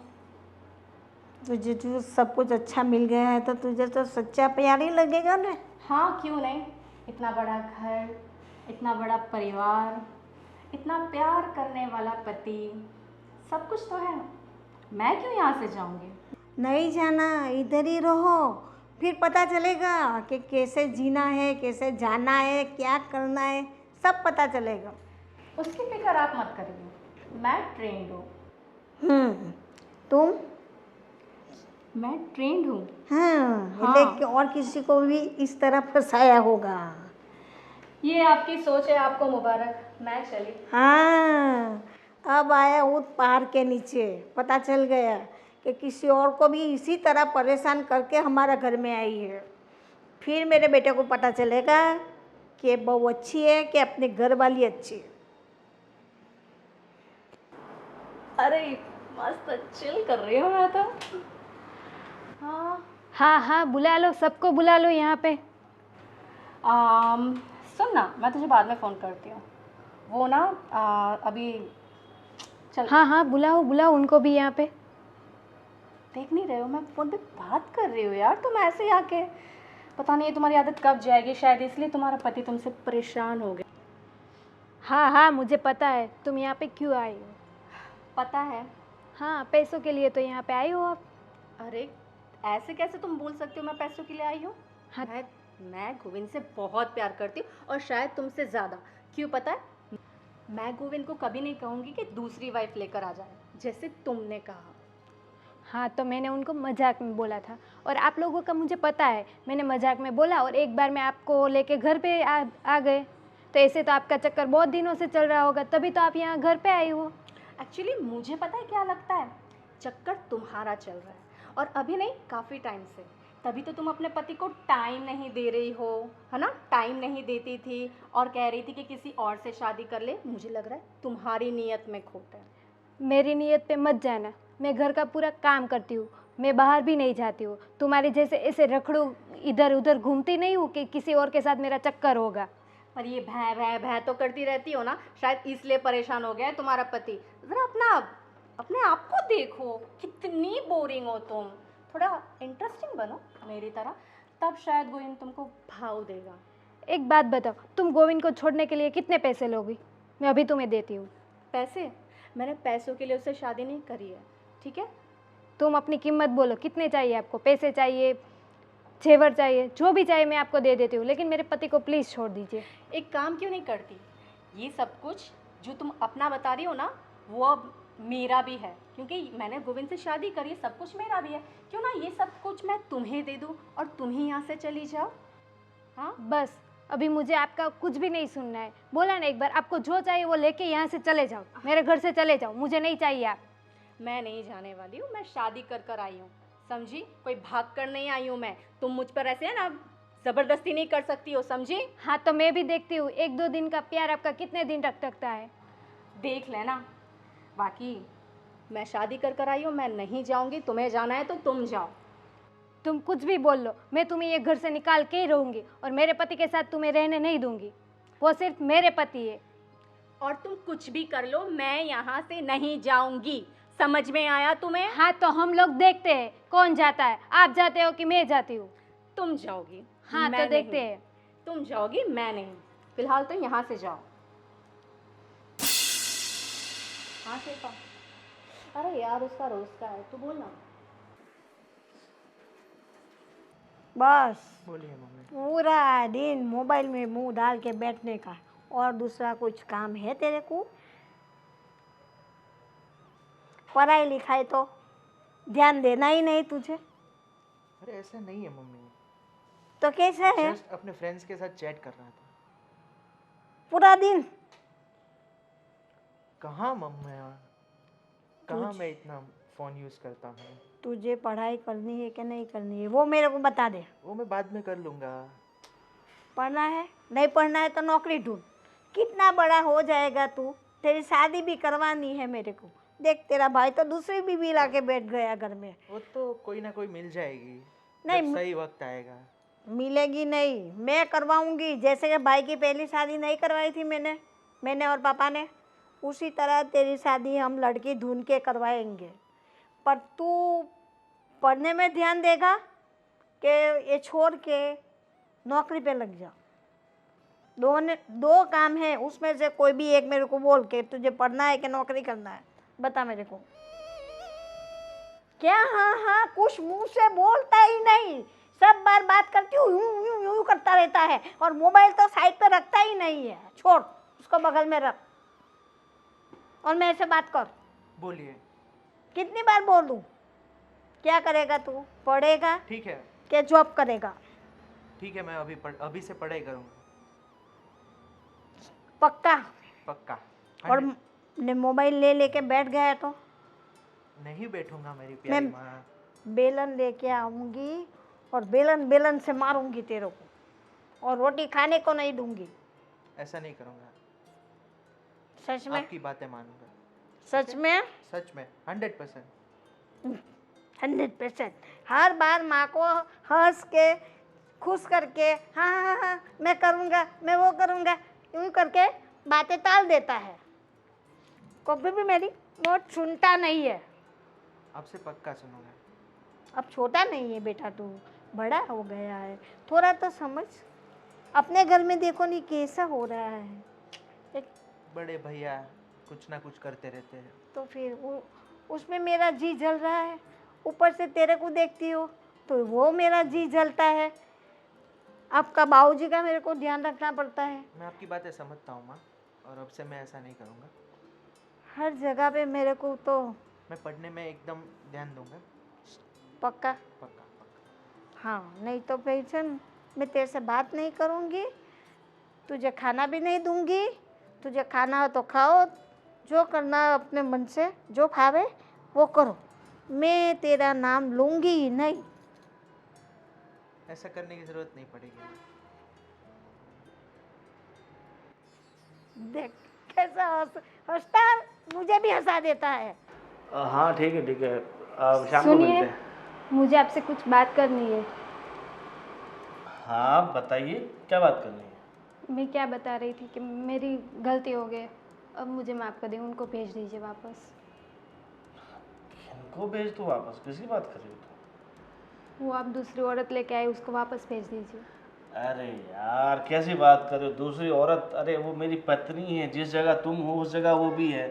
तुझे जो सब कुछ अच्छा मिल गया है तो तुझे तो सच्चा प्यार ही लगेगा ना। हाँ, क्यों नहीं। इतना बड़ा घर, इतना बड़ा परिवार, इतना प्यार करने वाला पति, सब कुछ तो है। मैं क्यों यहाँ से जाऊँगी? नहीं जाना, इधर ही रहो, फिर पता चलेगा कि कैसे जीना है, कैसे जाना है, क्या करना है, सब पता चलेगा। उसकी फिक्र आप मत करिए, मैं ट्रेंड हूँ। तुम? मैं ट्रेंड हूँ। हाँ। लेकिन और किसी को भी इस तरह फंसाया होगा। ये आपकी सोच है, आपको मुबारक। मैं चली। हाँ, अब आया ऊँट पहाड़ के नीचे, पता चल गया कि किसी और को भी इसी तरह परेशान करके हमारा घर में आई है। फिर मेरे बेटे को पता चलेगा कि बहू अच्छी है कि अपने घर वाली अच्छी है। अरे मस्त चिल कर रही हूँ मैं तो। हाँ, बुला लो, सबको बुला लो यहाँ पे। सुन ना, मैं तुझे बाद में फ़ोन करती हूँ। वो ना अभी चल। हाँ, बुलाओ उनको भी यहाँ पे। देख नहीं रहे हो, मैं फ़ोन पे बात कर रही हूँ यार, तुम ऐसे ही आके। पता नहीं तुम्हारी आदत कब जाएगी, शायद इसलिए तुम्हारा पति तुमसे परेशान हो गया। हाँ, मुझे पता है तुम यहाँ पे क्यों आई हो। पता है? हाँ, पैसों के लिए तो यहाँ पे आई हो आप। अरे ऐसे कैसे तुम बोल सकती हो मैं पैसों के लिए आई हूँ? हाँ। मैं गोविंद से बहुत प्यार करती हूँ, और शायद तुमसे ज़्यादा। क्यों पता है? मैं गोविंद को कभी नहीं कहूँगी कि दूसरी वाइफ लेकर आ जाए, जैसे तुमने कहा। हाँ, तो मैंने उनको मजाक में बोला था, और आप लोगों का मुझे पता है, मैंने मजाक में बोला और एक बार मैं आपको लेके घर पे आ गए। तो ऐसे तो आपका चक्कर बहुत दिनों से चल रहा होगा, तभी तो आप यहाँ घर पे आई हो। एक्चुअली मुझे पता है क्या लगता है, चक्कर तुम्हारा चल रहा है, और अभी नहीं, काफ़ी टाइम से। तभी तो तुम अपने पति को टाइम नहीं दे रही हो, है ना? टाइम नहीं देती थी और कह रही थी कि किसी और से शादी कर ले। मुझे लग रहा है तुम्हारी नीयत में खोट है। मेरी नीयत पे मत जाना, मैं घर का पूरा काम करती हूँ, मैं बाहर भी नहीं जाती हूँ। तुम्हारे जैसे ऐसे रखड़ू इधर उधर घूमती नहीं हूँ कि किसी और के साथ मेरा चक्कर होगा। पर ये भै भै भै तो करती रहती हो ना, शायद इसलिए परेशान हो गया है तुम्हारा पति। ज़रा अपने आप को देखो, कितनी बोरिंग हो तुम। थोड़ा इंटरेस्टिंग बनो मेरी तरह, तब शायद गोविंद तुमको भाव देगा। एक बात बताओ, तुम गोविंद को छोड़ने के लिए कितने पैसे लोगी? मैं अभी तुम्हें देती हूँ। पैसे? मैंने पैसों के लिए उससे शादी नहीं करी है, ठीक है? तुम अपनी कीमत बोलो, कितने चाहिए आपको? पैसे चाहिए, जेवर चाहिए, जो भी चाहिए मैं आपको दे देती हूँ, लेकिन मेरे पति को प्लीज़ छोड़ दीजिए। एक काम क्यों नहीं करती? ये सब कुछ जो तुम अपना बता रही हो ना, वो अब मेरा भी है, क्योंकि मैंने गोविंद से शादी करी है, सब कुछ मेरा भी है। क्यों ना ये सब कुछ मैं तुम्हें दे दूँ और तुम ही यहाँ से चली जाओ। हाँ बस अभी मुझे आपका कुछ भी नहीं सुनना है। बोला ना एक बार, आपको जो चाहिए वो लेके यहाँ से चले जाओ, मेरे घर से चले जाओ, मुझे नहीं चाहिए आप। मैं नहीं जाने वाली हूँ, मैं शादी कर कर आई हूँ, समझी? कोई भाग कर नहीं आई हूँ मैं। तुम मुझ पर ऐसे है ना ज़बरदस्ती नहीं कर सकती हो, समझी? हाँ तो मैं भी देखती हूँ 1-2 दिन का प्यार आपका कितने दिन तक टकता है। देख लेना। बाकी मैं शादी कर कर आई हूँ, मैं नहीं जाऊँगी। तुम्हें जाना है तो तुम जाओ। तुम कुछ भी बोल लो, मैं तुम्हें ये घर से निकाल के ही रहूँगी और मेरे पति के साथ तुम्हें रहने नहीं दूंगी। वो सिर्फ मेरे पति है। और तुम कुछ भी कर लो, मैं यहाँ से नहीं जाऊँगी। समझ में आया तुम्हें? हाँ तो हम लोग देखते हैं कौन जाता है, आप जाते हो कि मैं जाती हूँ। तुम जाओगी। हाँ मैं तो देखते नहीं। हैं। तुम जाओगी, मैं नहीं। फिलहाल तो यहाँ से जाओ। हाँ शिल्पा। अरे यार उसका रोज का है, तू बोल ना। बस बोलिए मम्मी। पूरा दिन मोबाइल में मुंह डाल के बैठने का, और दूसरा कुछ काम है तेरे को? पढ़ाई लिखाई तो ध्यान देना ही नहीं तुझे। अरे ऐसा नहीं है मम्मी, तो कैसा है? जस्ट अपने फ्रेंड्स के साथ चैट कर रहा था। पूरा दिन कहाँ मम्मी, कहाँ मैं इतना फ़ोन यूज़ करता हूँ। तुझे पढ़ाई करनी है कि नहीं करनी है वो मेरे को बता दे। वो मैं बाद में कर लूँगा। पढ़ना है, नहीं पढ़ना है तो नौकरी ढूंढ। कितना बड़ा हो जाएगा तू, तेरी शादी भी करवानी है मेरे को। देख तेरा भाई तो दूसरी बीवी ला के बैठ गया घर में। वो तो कोई ना कोई मिल जाएगी, नहीं, जब सही वक्त आएगा। मिलेगी नहीं, मैं करवाऊंगी। जैसे कि भाई की पहली शादी नहीं करवाई थी मैंने और पापा ने, उसी तरह तेरी शादी हम लड़की ढूंढ के करवाएंगे। पर तू पढ़ने में ध्यान देगा कि ये छोड़ के नौकरी पे लग जा। दो काम है, उसमें से कोई भी एक मेरे को बोल के तुझे पढ़ना है कि नौकरी करना है, बता मेरे को। क्या हाँ हाँ कुछ मुंह से बोलता ही नहीं, सब बार बात करती हूँ यूं यूं यूं करता रहता है, और मोबाइल तो साइड पे रखता ही नहीं है। छोड़ उसको, बगल में रख और मेरे से बात कर। बोलिए। कितनी बार बोलूं? क्या करेगा तू? पढ़ेगा ठीक है, कि जॉब करेगा? ठीक है, मैं अभी से पढ़ाई करूँगा। पक्का? पक्का। और ने मोबाइल ले लेके बैठ गया तो नहीं बैठूंगा मेरी प्यारी मैं माँ। बेलन लेके आऊंगी और बेलन से मारूंगी तेरे को, और रोटी खाने को नहीं दूंगी। ऐसा नहीं करूँगा, सच में? आपकी बातें मानूंगा। सच में? सच में 100%। 100%। हर बार माँ को हंस के खुश करके हाँ हाँ हाँ मैं करूँगा, मैं वो करूँगा, यूँ करके बातें टाल देता है। कभी भी मेरी बात सुनता नहीं है। आपसे पक्का सुनूंगा। अब छोटा नहीं है बेटा, तू बड़ा हो गया है, थोड़ा तो समझ। अपने घर में देखो नहीं कैसा हो रहा है। एक बड़े भैया कुछ ना कुछ करते रहते हैं। तो फिर उसमें मेरा जी जल रहा है, ऊपर से तेरे को देखती हो तो वो मेरा जी जलता है। आपका बाबूजी का मेरे को ध्यान रखना पड़ता है। मैं आपकी बातें समझता हूँ माँ, और अब से मैं ऐसा नहीं करूँगा। हर जगह पे मेरे को तो मैं पढ़ने में एकदम ध्यान दूंगा। पक्का? पक्का पक्का। हाँ, नहीं तो पेंशन मैं तेरे से बात नहीं करूँगी, तुझे खाना भी नहीं दूँगी। तुझे खाना हो तो खाओ, जो करना है अपने मन से जो खावे वो करो, मैं तेरा नाम लूँगी ही नहीं। ऐसा करने की ज़रूरत नहीं पड़ेगी। देख कैसा हंसता है, मुझे भी हंसा देता है। हाँ ठीक है ठीक है, अब शाम को मिलते सुनिए, हैं। मुझे आपसे कुछ बात करनी है। हाँ बताइए, क्या बात करनी है? मैं क्या बता रही थी कि मेरी गलती हो गई, अब मुझे माफ़ कर दें, उनको भेज दीजिए वापस। इनको भेज दो वापस? किसकी बात कर रही हो तुम? वो आप दूसरी औरत लेके आए, उसको वापस भेज दीजिए। अरे यार कैसी बात कर रहे हो? दूसरी औरत? अरे वो मेरी पत्नी है, जिस जगह तुम हो उस जगह वो भी है।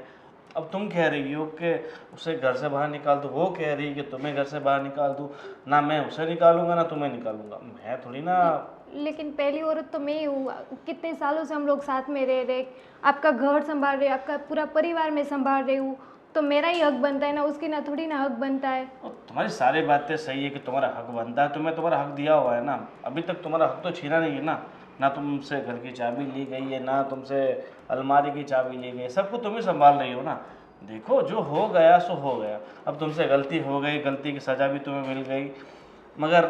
अब तुम कह रही हो कि उसे घर से बाहर निकाल दो, वो कह रही है कि तुम्हें घर से बाहर निकाल दूँ। ना मैं उसे निकालूंगा ना तुम्हें निकालूंगा, मैं थोड़ी ना। लेकिन पहली औरत तो मैं ही हूँ। कितने सालों से हम लोग साथ में रह रहे, आपका घर संभाल रहे, आपका पूरा परिवार में संभाल रही हूँ, तो मेरा ही हक बनता है ना, उसकी ना थोड़ी ना हक बनता है। और तुम्हारी सारी बातें सही है कि तुम्हारा हक बनता है, तुम्हें तुम्हारा हक दिया हुआ है ना। अभी तक तुम्हारा हक तो छीना नहीं है ना। ना तुमसे घर की चाबी ली गई है, ना तुमसे अलमारी की चाबी ली गई है, सबको तुम ही संभाल रही हो ना। देखो जो हो गया सो हो गया, अब तुमसे गलती हो गई, गलती की सज़ा भी तुम्हें मिल गई, मगर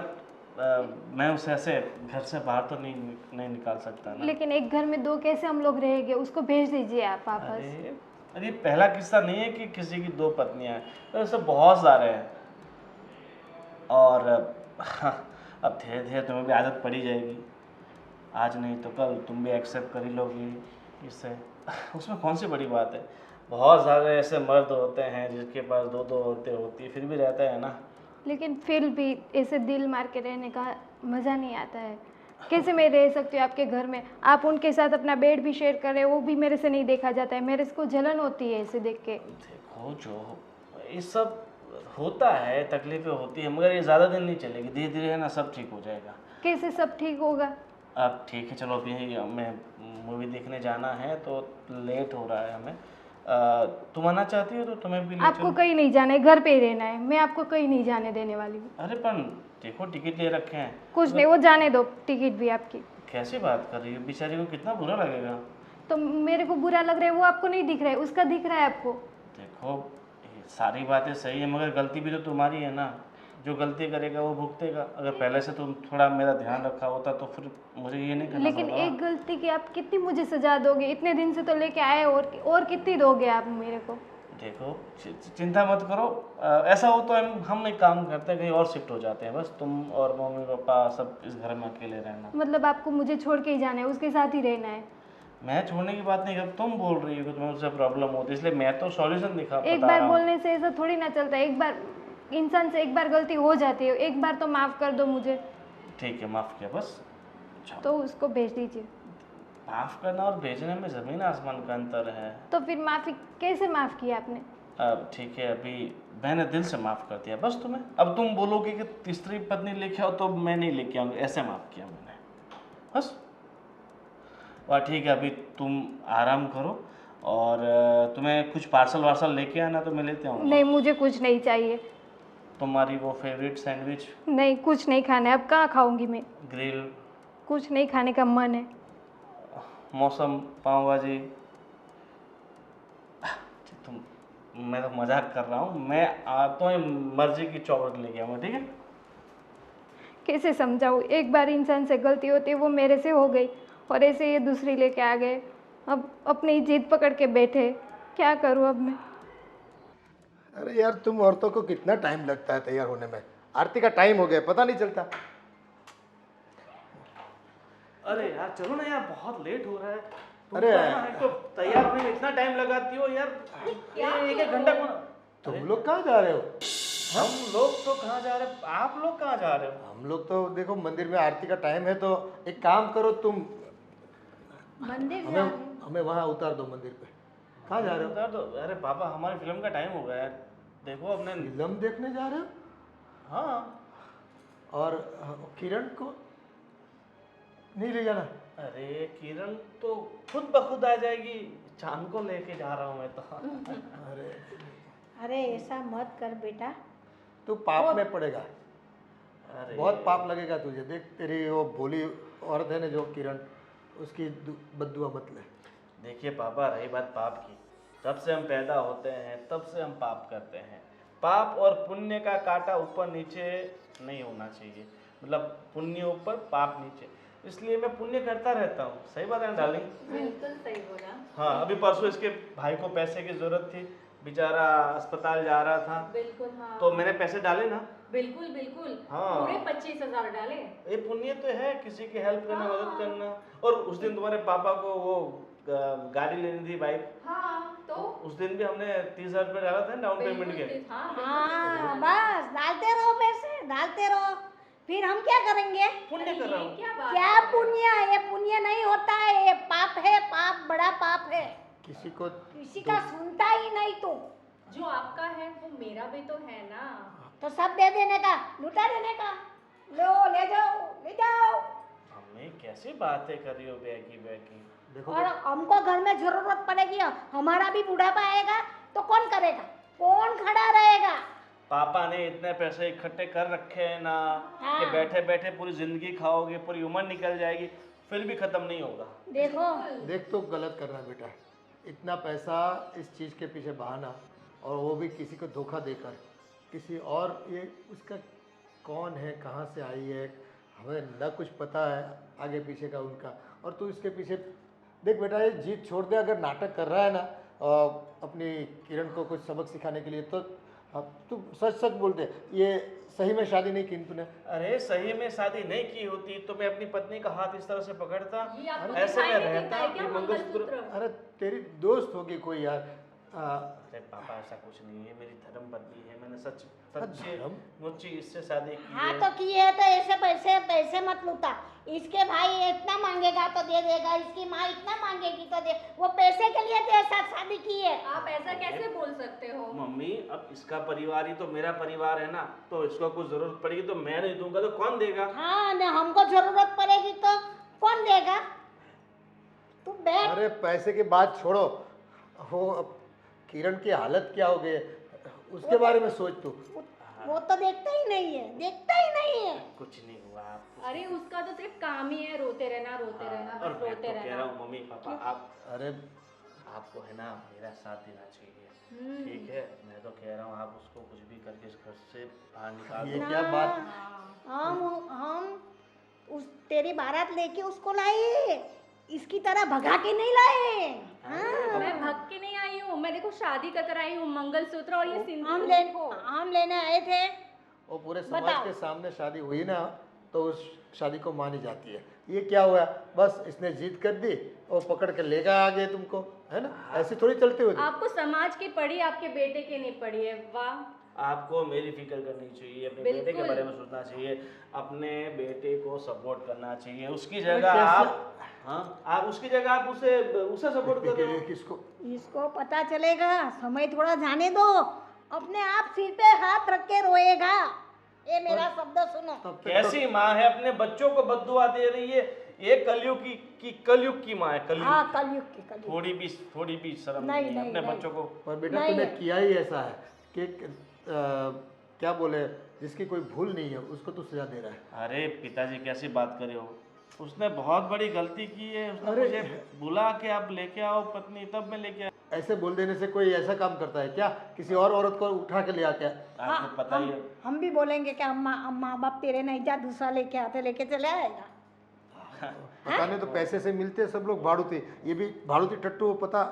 मैं उसे ऐसे घर से बाहर तो नहीं निकाल सकता ना। लेकिन एक घर में दो कैसे हम लोग रहेंगे? उसको भेज दीजिए आप वापस। अरे पहला किस्सा नहीं है कि किसी की दो पत्नियां हैं, तो ऐसे बहुत सारे हैं। और अब धीरे धीरे तुम्हें भी आदत पड़ी जाएगी, आज नहीं तो कल तुम भी एक्सेप्ट कर ही लोगी इससे। उसमें कौन सी बड़ी बात है। बहुत सारे ऐसे मर्द होते हैं जिसके पास दो दो औरतें होती है, फिर भी रहता है ना। लेकिन फिर भी ऐसे दिल मार के रहने का मज़ा नहीं आता है। कैसे मैं रह सकती हूँ आपके घर में? आप उनके साथ अपना बेड भी शेयर कर रहे हो, वो भी मेरे से नहीं देखा जाता है, मेरे को जलन होती है ऐसे देख के। देखो जो ये सब होता है, तकलीफें होती है, मगर ये ज़्यादा दिन नहीं चलेगी, धीरे धीरे है ना सब ठीक हो जाएगा। कैसे सब ठीक होगा? अब ठीक है चलो, अभी हमें मूवी देखने जाना है तो लेट हो रहा है हमें। तुम आना चाहती हो तो तुम्हें भी ले आपको चलो। कहीं नहीं जाना है, घर पे ही रहना है। मैं आपको कहीं नहीं जाने देने वाली हूँ। अरे पर देखो टिकट ले रखे हैं। कुछ नहीं, वो जाने दो, टिकट भी आपकी। कैसी बात कर रही हो, बेचारी को कितना बुरा लगेगा। तो मेरे को बुरा लग रहा है, वो आपको नहीं दिख रहा है, उसका दिख रहा है आपको। देखो ये सारी बातें सही है, मगर गलती भी तो तुम्हारी है ना। जो गलती करेगा वो भुगतेगा। अगर पहले से तुम थोड़ा मेरा ध्यान रखा होता तो फिर मुझे ये नहीं करना लेकिन पड़ता। एक गलती की आप कितनी मुझे सजा दोगे? इतने दिन से तो लेके आए, और कितनी दोगे आप मेरे को? देखो चिंता मत करो, ऐसा हो तो हम एक काम करते हैं, कहीं और शिफ्ट हो जाते हैं। बस तुम और मम्मी पापा सब इस घर में अकेले रहना। मतलब आपको मुझे छोड़ के ही जाना है, उसके साथ ही रहना है? मैं छोड़ने की बात नहीं कर, तुम बोल रही हो कि तुम्हें उससे प्रॉब्लम होती है, इसलिए मैं तो सॉल्यूशन एक बार बोलने से ऐसा थोड़ी ना चलता है। एक बार इंसान से एक बार गलती हो जाती है, एक बार तो माफ़ कर दो मुझे। ठीक है माफ़ किया बस। तो उसको भेज दीजिए। माफ़ करना और भेजने में ज़मीन आसमान का अंतर है। तो फिर माफ़ी कैसे माफ़ किया आपने? अब ठीक है, अभी मैंने दिल से माफ़ कर दिया बस तुम्हें। अब तुम बोलोगे कि तीसरी पत्नी लेके आओ तो मैं नहीं लेके आऊँगी, ऐसे माफ़ किया मैंने बस। वाह ठीक है, अभी तुम आराम करो और तुम्हें कुछ पार्सल वार्सल लेके आना तो मैं लेते आऊँगा। नहीं, मुझे कुछ नहीं चाहिए। तुम्हारी वो फेवरेट सैंडविच? नहीं, कुछ नहीं खाना है। अब कहाँ खाऊंगी मैं? ग्रिल? कुछ नहीं खाने का मन है। मौसम पाव भाजी? तुम, मैं तो मजाक कर रहा हूँ। मैं तुम्हें मर्जी की चॉकलेट लेके आऊँगा, ठीक है? कैसे समझाऊँ? एक बार इंसान से गलती होती है, वो मेरे से हो गई, और ऐसे ये दूसरी लेके आ गए। अब अपनी जिद पकड़ के बैठे, क्या करूँ अब मैं? अरे यार तुम औरतों को कितना टाइम लगता है तैयार होने में। आरती का टाइम हो गया, पता नहीं चलता। अरे यार चलो ना यार, बहुत लेट हो रहा है। तुम अरे तो ना हमको तैयार होने में इतना टाइम लगाती हो यार, एक एक घंटा कौन। तुम लोग कहाँ जा रहे हो? हम लोग तो कहाँ जा रहे हैं, आप लोग कहाँ जा रहे हो? हम लोग तो देखो मंदिर में आरती का टाइम है, तो एक काम करो तुम, मंदिर हमें वहाँ उतार दो मंदिर पे। कहाँ जा रहे हो? उतार दो। अरे पापा हमारी फिल्म का टाइम हो गया है, देखो अपने। फिल्म देखने जा रहे हो? हाँ। और किरण को नहीं ले जाना? अरे किरण तो खुद ब खुद आ जाएगी, चांद को लेके जा रहा हूँ मैं तो। अरे अरे ऐसा मत कर बेटा। तू पाप में पड़ेगा, अरे बहुत पाप लगेगा तुझे। देख तेरी वो भोली औरत है ना जो किरण, उसकी बद्दुआ मत ले। देखिए पापा, रही बात पाप की, जब से हम पैदा होते हैं तब से हम पाप करते हैं। पाप और पुण्य का कांटा ऊपर नीचे नहीं होना चाहिए, मतलब पुण्य ऊपर पाप नीचे, इसलिए मैं पुण्य करता रहता हूँ। सही बात है ना डार्लिंग? बिल्कुल सही बोला। हाँ, अभी परसों इसके भाई को पैसे की जरूरत थी, बेचारा अस्पताल जा रहा था, बिल्कुल हाँ। तो मैंने पैसे डाले ना। बिल्कुल बिल्कुल। हाँ। पूरे 25,000 डाले। ये पुण्य तो है, किसी की हेल्प करना, मदद करना। और उस दिन तुम्हारे पापा को वो गाड़ी लेनी थी, बाइक। हाँ तो उस दिन भी हमने 30,000 रुपये डाला था डाउन पेमेंट के। हाँ हाँ बस डालते रहो पैसे, डालते रहो। फिर हम क्या करेंगे? पुण्य कर रहा हूँ। क्या बात क्या पुण्य? ये पुण्य नहीं होता है, ये पाप है, पाप बड़ा पाप है। किसी को किसी का सुनता ही नहीं तू। जो आपका है वो मेरा भी तो है ना। तो सब दे देने का, लुटा देने का। लो ले जाओ, ले जाओ। मम्मी कैसी बातें कर रही हो बैगी बैगी। देखो और हमको घर में जरूरत पड़ेगी, हमारा भी बुढ़ापा आएगा तो कौन करेगा, कौन खड़ा रहेगा। पापा ने इतने पैसे इकट्ठे कर रखे हैं ना हाँ। कि बैठे बैठे पूरी जिंदगी खाओगे, पूरी उम्र निकल जाएगी, फिर भी खत्म नहीं होगा। देखो देख तो गलत कर रहा है बेटा, इतना पैसा इस चीज़ के पीछे बहाना, और वो भी किसी को धोखा देकर, किसी और, ये उसका कौन है, कहाँ से आई है, हमें न कुछ पता है आगे पीछे का उनका, और तू इसके पीछे देख बेटा, ये जीत छोड़ दे। अगर नाटक कर रहा है ना अपनी किरण को कुछ सबक सिखाने के लिए, तो अब तू सच सच बोल दे, ये सही में शादी नहीं की तूने? अरे सही में शादी नहीं की होती तो मैं अपनी पत्नी का हाथ इस तरह से पकड़ता, ये आपको ऐसे दिखाई में नहीं रहता, देता है क्या ये मंगलसूत्र। मंगलसूत्र? अरे तेरी दोस्त होगी कोई यार। अरे पापा ऐसा कुछ नहीं है, मेरी धर्म पत्नी है, मैंने सच्ची धर्म? मुच्ची इससे शादी की हाँ है। तो किए है तो ऐसे पैसे पैसे मत लूटा। इसके भाई इतना मांगेगा तो दे देगा, इसकी माँ इतना मांगेगी तो दे, वो पैसे के लिए तेरे साथ शादी की है। आप ऐसा कैसे बोल सकते हो? मम्मी अब इसका परिवार ही तो मेरा परिवार है ना, तो इसको कुछ जरूरत पड़ेगी तो मैं नहीं दूंगा तो कौन देगा? हाँ न हमको जरूरत पड़ेगी तो कौन देगा? तू बैठ। अरे पैसे की बात छोड़ो, वो अब किरण की हालत क्या हो गई है, उसके बारे में सोच तू। वो तो देखता ही नहीं है, देखता ही नहीं है। कुछ नहीं हुआ आप। अरे उसका तो सिर्फ काम ही है रोते रहना, रोते रहना, और बस मैं रोते तो कह रहा रहना। हूँ मम्मी पापा, आप अरे आपको है ना मेरा साथ देना चाहिए, ठीक है? मैं तो कह रहा हूँ आप उसको कुछ भी करके इस घर से बाहर निकाल ये दो। क्या बात, हम उस तेरी बारात लेके उसको लाए, इसकी तरह भगा के नहीं लाए। हाँ मैं भग के नहीं आई हूँ, मैं देखो शादी कर आई हूँ, मंगलसूत्र और ये सिंदूर हम लेने आए थे। वो पूरे समाज बताओ। के सामने शादी हुई ना तो उस शादी को मानी जाती है। ये क्या हुआ, बस इसने जीत कर दी और पकड़ के लेगा आगे तुमको, है ना? ऐसे थोड़ी चलते हुए। आपको समाज की पड़ी, आपके बेटे की नहीं पड़ी है। वाह, आपको मेरी फिक्र करनी चाहिए, अपने बेटे के बिल्कुल। बारे में सोचना चाहिए, अपने बेटे को सपोर्ट करना चाहिए। उसकी अरे जगह कैसे? आप, हाँ आप उसकी जगह आप उसे सपोर्ट करो। किसको? इसको पता चलेगा, समय थोड़ा जाने दो, अपने आप सिर पे हाथ रख के रोएगा। ये मेरा शब्द सुनो। तब तक कैसी माँ है, अपने बच्चों को बद्दुआ दे रही है? ये कलयुग की माँ है, हाँ कलयुग। कलयुग की कलयुग। थोड़ी भी शर्म नहीं, नहीं है नहीं, अपने नहीं। बच्चों को। पर बेटा नहीं तूने है। किया ही ऐसा है कि क्या बोले, जिसकी कोई भूल नहीं है उसको तू सजा दे रहा है। अरे पिताजी कैसी बात कर रहे हो, उसने बहुत बड़ी गलती की है। उसने अरे। मुझे बुला के आप लेके आओ पत्नी, तब मैं लेके आया। ऐसे बोल देने से कोई ऐसा काम करता है क्या, किसी और औरत को उठा के ले आते हैं? आपको पता ही है। हम भी बोलेंगे कि माँ बाप तेरे नहीं, जा दूसरा लेके आते, लेके चले आएगा। पता नहीं, तो पैसे से मिलते हैं सब लोग भाड़ूती, ये भी भाड़ूती टट्टू, पता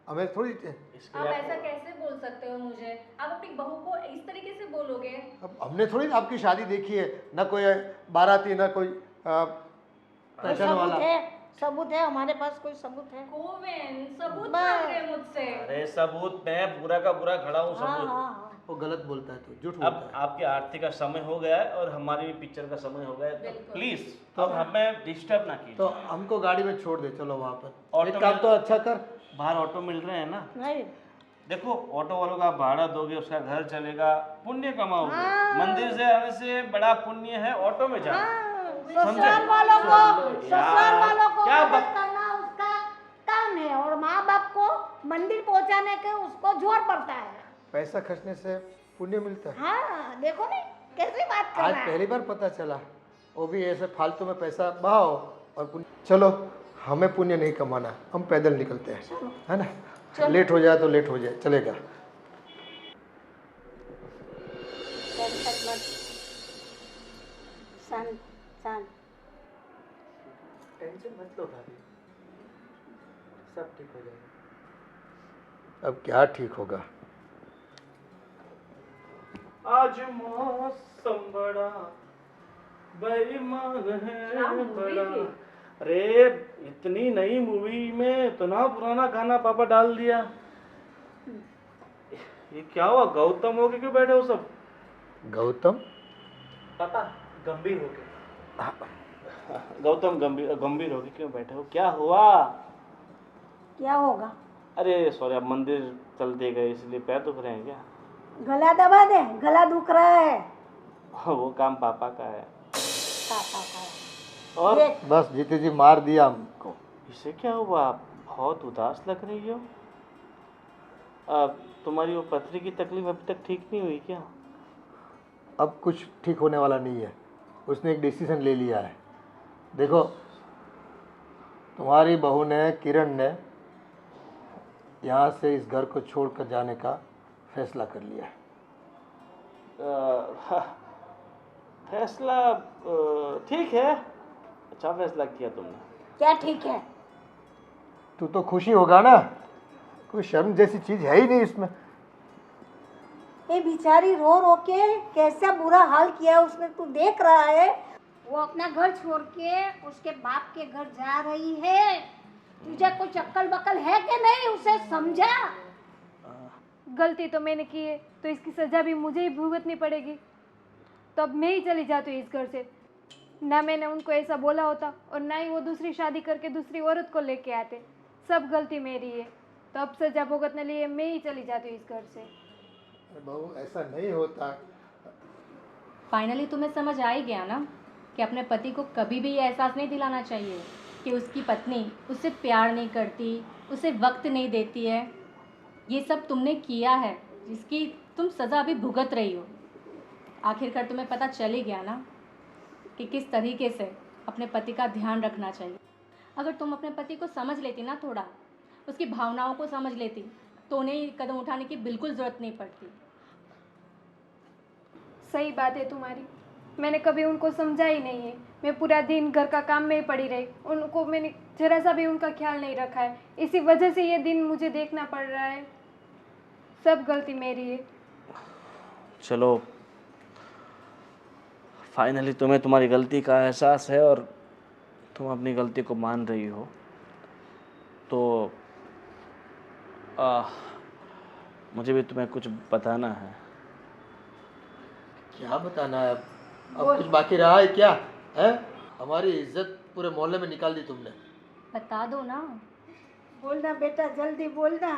हमें थोड़ी। इसके आप लिए ऐसा कैसे बोल सकते हो मुझे? आप अपनी बहू को इस तरीके से बोलोगे? अब हमने थोड़ी आपकी शादी देखी है, ना कोई बाराती ना कोई पहचान वाला। सबूत है हमारे पास, कोई सबूत है? गोविंद सबूत बस। मांग रहे हैं मुझसे। अरे सबूत, मैं बुरा का बुरा खड़ा हूँ, हाँ सबूत। हाँ। वो गलत बोलता है, तू झूठ अब बोलता है। आपके आरती का समय हो गया है और हमारी भी पिक्चर का समय हो गया है, तो बिल्कुल। प्लीज अब हमें डिस्टर्ब ना कीजिए। तो हमको गाड़ी में छोड़ दे, चलो वहाँ पर। ऑटो एक काम में- तो अच्छा कर, बाहर ऑटो मिल रहे हैं ना, नहीं देखो ऑटो वालों का भाड़ा दोगे, उसका घर चलेगा, पुण्य कमाओगे। हाँ। मंदिर से आने से बड़ा पुण्य है ऑटो में जाना। ससुराल वालों को, ससुराल वालों को क्या मदद बात- करना उसका काम है, और माँ बाप को मंदिर पहुँचाने के उसको जोर पड़ता है। पैसा खर्चने से पुण्य मिलता है। हाँ देखो नहीं कैसी बात कर आज रहा है। पहली बार पता चला, वो भी ऐसे फालतू में पैसा बहाओ और पुण्य। चलो हमें पुण्य नहीं कमाना, हम पैदल निकलते हैं, है ना? लेट हो जाए तो लेट हो जाए, चलेगा। शांत शांत। टेंशन मत लो भाभी, सब ठीक हो जाएगा। अब क्या ठीक होगा? आज मौसम बड़ा बेईमान क्या है मूवी बड़ा। थी? अरे इतनी नई मूवी में इतना पुराना गाना पापा डाल दिया। ये क्या हुआ, गौतम हो के क्यों बैठे हो सब? गौतम? पापा गंभीर हो के, गौतम गंभीर गंभीर हो के क्यों बैठे हो, क्या हुआ? क्या होगा? अरे सॉरी, अब मंदिर चलते गए इसलिए पैर दुख रहे हैं क्या? गला दबा दे, गला दुख रहा है। वो काम पापा का है। पापा का और ये बस जीते जी मार दिया हमको। इसे क्या हुआ? आप बहुत उदास लग रही हो। तुम्हारी वो पथरी की तकलीफ अभी तक ठीक नहीं हुई क्या? अब कुछ ठीक होने वाला नहीं है। उसने एक डिसीजन ले लिया है। देखो, तुम्हारी बहू ने, किरण ने यहाँ से इस घर को छोड़कर जाने का फैसला कर लिया है। फैसला ठीक है, अच्छा फैसला किया तुमने। क्या ठीक है? तू तो खुशी होगा ना, कोई शर्म जैसी चीज है ही नहीं इसमें। ये बेचारी रो रो के कैसा बुरा हाल किया है उसने, तू देख रहा है। वो अपना घर छोड़ के उसके बाप के घर जा रही है। तुझे कुछ अक्ल बकल है कि नहीं? उसे समझा। गलती तो मैंने की है तो इसकी सज़ा भी मुझे ही भुगतनी पड़ेगी। तो अब मैं ही चली जाती हूँ इस घर से। ना मैंने उनको ऐसा बोला होता और ना ही वो दूसरी शादी करके दूसरी औरत को लेके आते। सब गलती मेरी है, तो अब सज़ा भुगतने लिए मैं ही चली जाती हूँ इस घर से। बहू, ऐसा नहीं होता। फाइनली तुम्हें समझ आ ही गया ना कि अपने पति को कभी भी ये एहसास नहीं दिलाना चाहिए कि उसकी पत्नी उससे प्यार नहीं करती, उसे वक्त नहीं देती है। ये सब तुमने किया है जिसकी तुम सज़ा अभी भुगत रही हो। आखिरकार तुम्हें पता चल ही गया ना कि किस तरीके से अपने पति का ध्यान रखना चाहिए। अगर तुम अपने पति को समझ लेती ना, थोड़ा उसकी भावनाओं को समझ लेती, तो उन्हें कदम उठाने की बिल्कुल ज़रूरत नहीं पड़ती। सही बात है तुम्हारी, मैंने कभी उनको समझा ही नहीं है। मैं पूरा दिन घर का काम में ही पड़ी रही, उनको मैंने जरा सा भी उनका ख्याल नहीं रखा है। इसी वजह से ये दिन मुझे देखना पड़ रहा है। सब गलती मेरी है। चलो, फाइनली तुम्हें तुम्हारी गलती का एहसास है और तुम अपनी गलती को मान रही हो। तो मुझे भी तुम्हें कुछ बताना है। क्या बताना है अब कुछ बाकी रहा है क्या? है, हमारी इज्जत पूरे मोहल्ले में निकाल दी तुमने। बता दो ना। बोलना बेटा, जल्दी बोलना।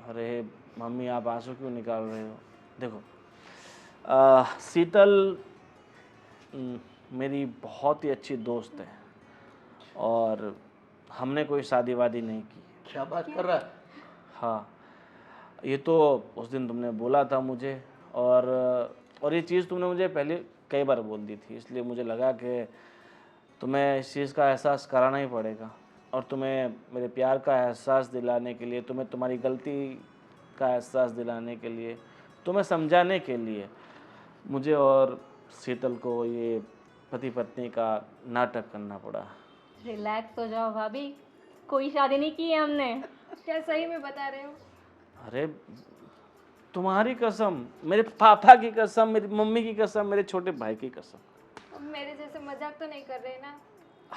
अरे मम्मी, आप आंसू क्यों निकाल रहे हो? देखो, शीतल मेरी बहुत ही अच्छी दोस्त है और हमने कोई शादी वादी नहीं की। क्या बात कर रहा है? हाँ, ये तो उस दिन तुमने बोला था मुझे और ये चीज़ तुमने मुझे पहले कई बार बोल दी थी, इसलिए मुझे लगा कि तुम्हें इस चीज़ का एहसास कराना ही पड़ेगा। और तुम्हें मेरे प्यार का एहसास दिलाने के लिए, तुम्हें तुम्हारी गलती का एहसास दिलाने के लिए, तुम्हें समझाने के लिए मुझे और शीतल को ये पति पत्नी का नाटक करना पड़ा। रिलैक्स हो जाओ भाभी, कोई शादी नहीं की है हमने। क्या सही में बता रहे हो? अरे तुम्हारी कसम, मेरे पापा की कसम, मेरी मम्मी की कसम, मेरे छोटे भाई की कसम। अब मेरे जैसे मजाक तो नहीं कर रहे ना?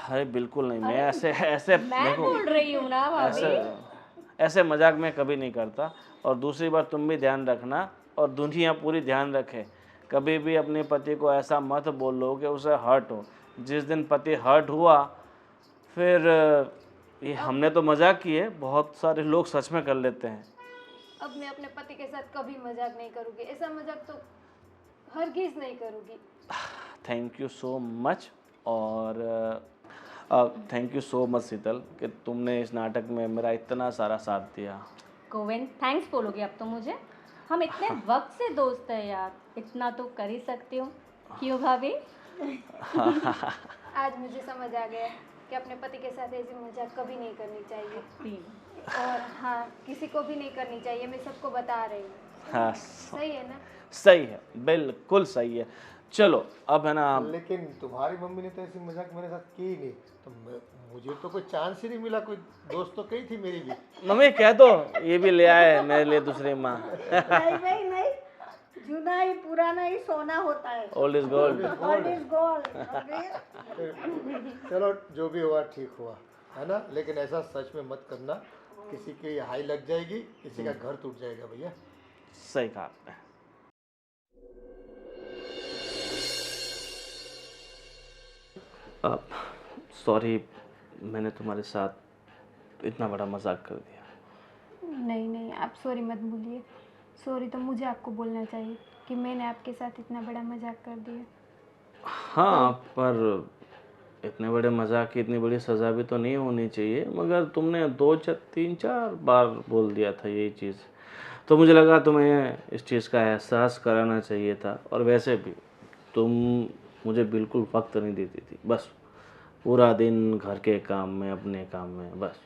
अरे बिल्कुल नहीं, मैं ऐसे मैं देखो, बोल रही हूँ ना भाभी। ऐसे मजाक मैं कभी नहीं करता। और दूसरी बात, तुम भी ध्यान रखना और दुनिया पूरी ध्यान रखे, कभी भी अपने पति को ऐसा मत बोलो कि उसे हर्ट हो। जिस दिन पति हर्ट हुआ, फिर ये हमने तो मजाक की है, बहुत सारे लोग सच में कर लेते हैं। अब मैं अपने पति के साथ कभी मजाक नहीं करूँगी। ऐसा मजाक तो हरगिज़ नहीं करूँगी। Thank you so much. और थैंक यू सो मच शीतल कि तुमने इस नाटक में मेरा इतना सारा साथ दिया। गोविंद, थैंक्स बोलोगे अब तो मुझे? हम इतने वक्त से दोस्त हैं यार, इतना तो कर ही सकती हूँ। क्यों भाभी? आज मुझे समझ आ गया कि अपने पति के साथ ऐसी मजाक कभी नहीं करनी चाहिए। और हाँ, किसी को भी नहीं करनी चाहिए। मैं सबको बता रही हूँ। हाँ, सही है ना? सही है, बिल्कुल सही है। चलो अब है ना, लेकिन तुम्हारी मम्मी ने तो ऐसी मजाक मेरे साथ की ही नहीं, तो मुझे तो कोई चांस ही नहीं मिला। कोई दोस्त तो कही थी मेरी भी। मम्मी कह दो ये भी ले आए मेरे लिए दूसरी माँ। नहीं भाई नहीं, जूना ही पुराना ही सोना होता है। Old is gold. Gold is gold। चलो, जो भी हुआ ठीक हुआ, है ना? लेकिन ऐसा सच में मत करना, किसी की हाई लग जाएगी, किसी का घर टूट जाएगा भैया। सही कहा आपने। सॉरी, मैंने तुम्हारे साथ इतना बड़ा मजाक कर दिया। नहीं नहीं, आप सॉरी मत बोलिए। सॉरी तो मुझे आपको बोलना चाहिए कि मैंने आपके साथ इतना बड़ा मजाक कर दिया। हाँ, पर इतने बड़े मजाक की इतनी बड़ी सज़ा भी तो नहीं होनी चाहिए, मगर तुमने 2-3-4 बार बोल दिया था यही चीज़, तो मुझे लगा तुम्हें इस चीज़ का एहसास कराना चाहिए था। और वैसे भी तुम मुझे बिल्कुल वक्त नहीं देती थी, बस पूरा दिन घर के काम में, अपने काम में बस।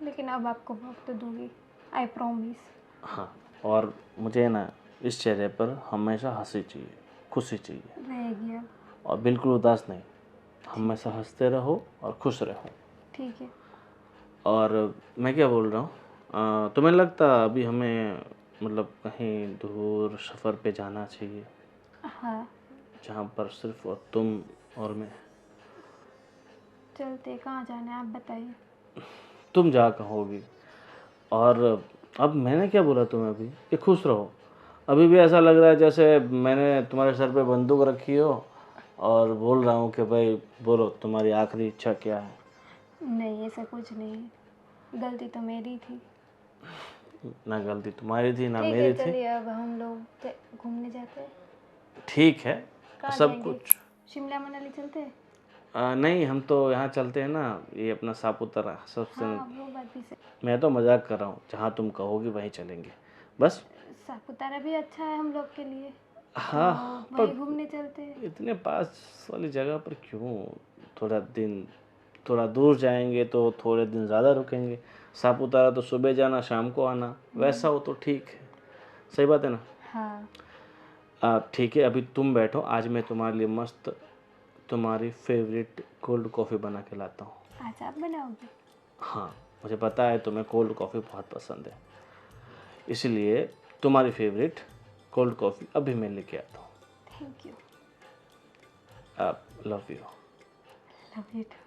लेकिन अब आपको वक्त दूंगी, आई प्रॉमिस। हाँ, और मुझे ना इस चेहरे पर हमेशा हंसी चाहिए, खुशी चाहिए, रहेगी अब। और बिल्कुल उदास नहीं। हमेशा हंसते रहो और खुश रहो। ठीक है। और मैं क्या बोल रहा हूँ, तुम्हें लगता अभी हमें मतलब कहीं दूर सफ़र पे जाना चाहिए, हाँ जहाँ पर सिर्फ और तुम और मैं? चलते, कहाँ जाना है आप बताइए। तुम जहाँ कहोगी। और अब मैंने क्या बोला तुम्हें अभी कि खुश रहो? अभी भी ऐसा लग रहा है जैसे मैंने तुम्हारे सर पे बंदूक रखी हो और बोल रहा हूँ कि भाई बोलो तुम्हारी आखिरी इच्छा क्या है। नहीं ऐसा कुछ नहीं है, गलती तो मेरी थी। ना गलती तुम्हारी थी ना ठीक है मेरी थी। चलिए, अब हम लोग घूमने जाते हैं। ठीक है, कहाँ सब जाएंगे? कुछ। शिमला मनाली चलते हैं? नहीं, हम तो यहाँ चलते हैं ना, ये अपना सापुतारा सबसे। हाँ वो बात भी सही। मैं तो मजाक कर रहा हूँ, जहाँ तुम कहोगी वहीं चलेंगे बस। सापुतारा भी अच्छा है हम लोग के लिए, हाँ, तो पर वहीं घूमने चलते हैं। इतने पास वाली जगह पर क्यों? थोड़ा दिन, थोड़ा दूर जाएंगे तो थोड़े दिन ज़्यादा रुकेंगे। सापुतारा तो सुबह जाना शाम को आना, वैसा हो तो ठीक है। सही बात है ना? हाँ ठीक है, अभी तुम बैठो, आज मैं तुम्हारे लिए मस्त तुम्हारी फेवरेट कोल्ड कॉफ़ी बना के लाता हूँ। आज आप बनाओगे? हाँ, मुझे पता है तुम्हें कोल्ड कॉफ़ी बहुत पसंद है, इसलिए तुम्हारी फेवरेट कोल्ड कॉफ़ी अभी मैं लेके आता हूँ। Thank you. आप love you. Love you to.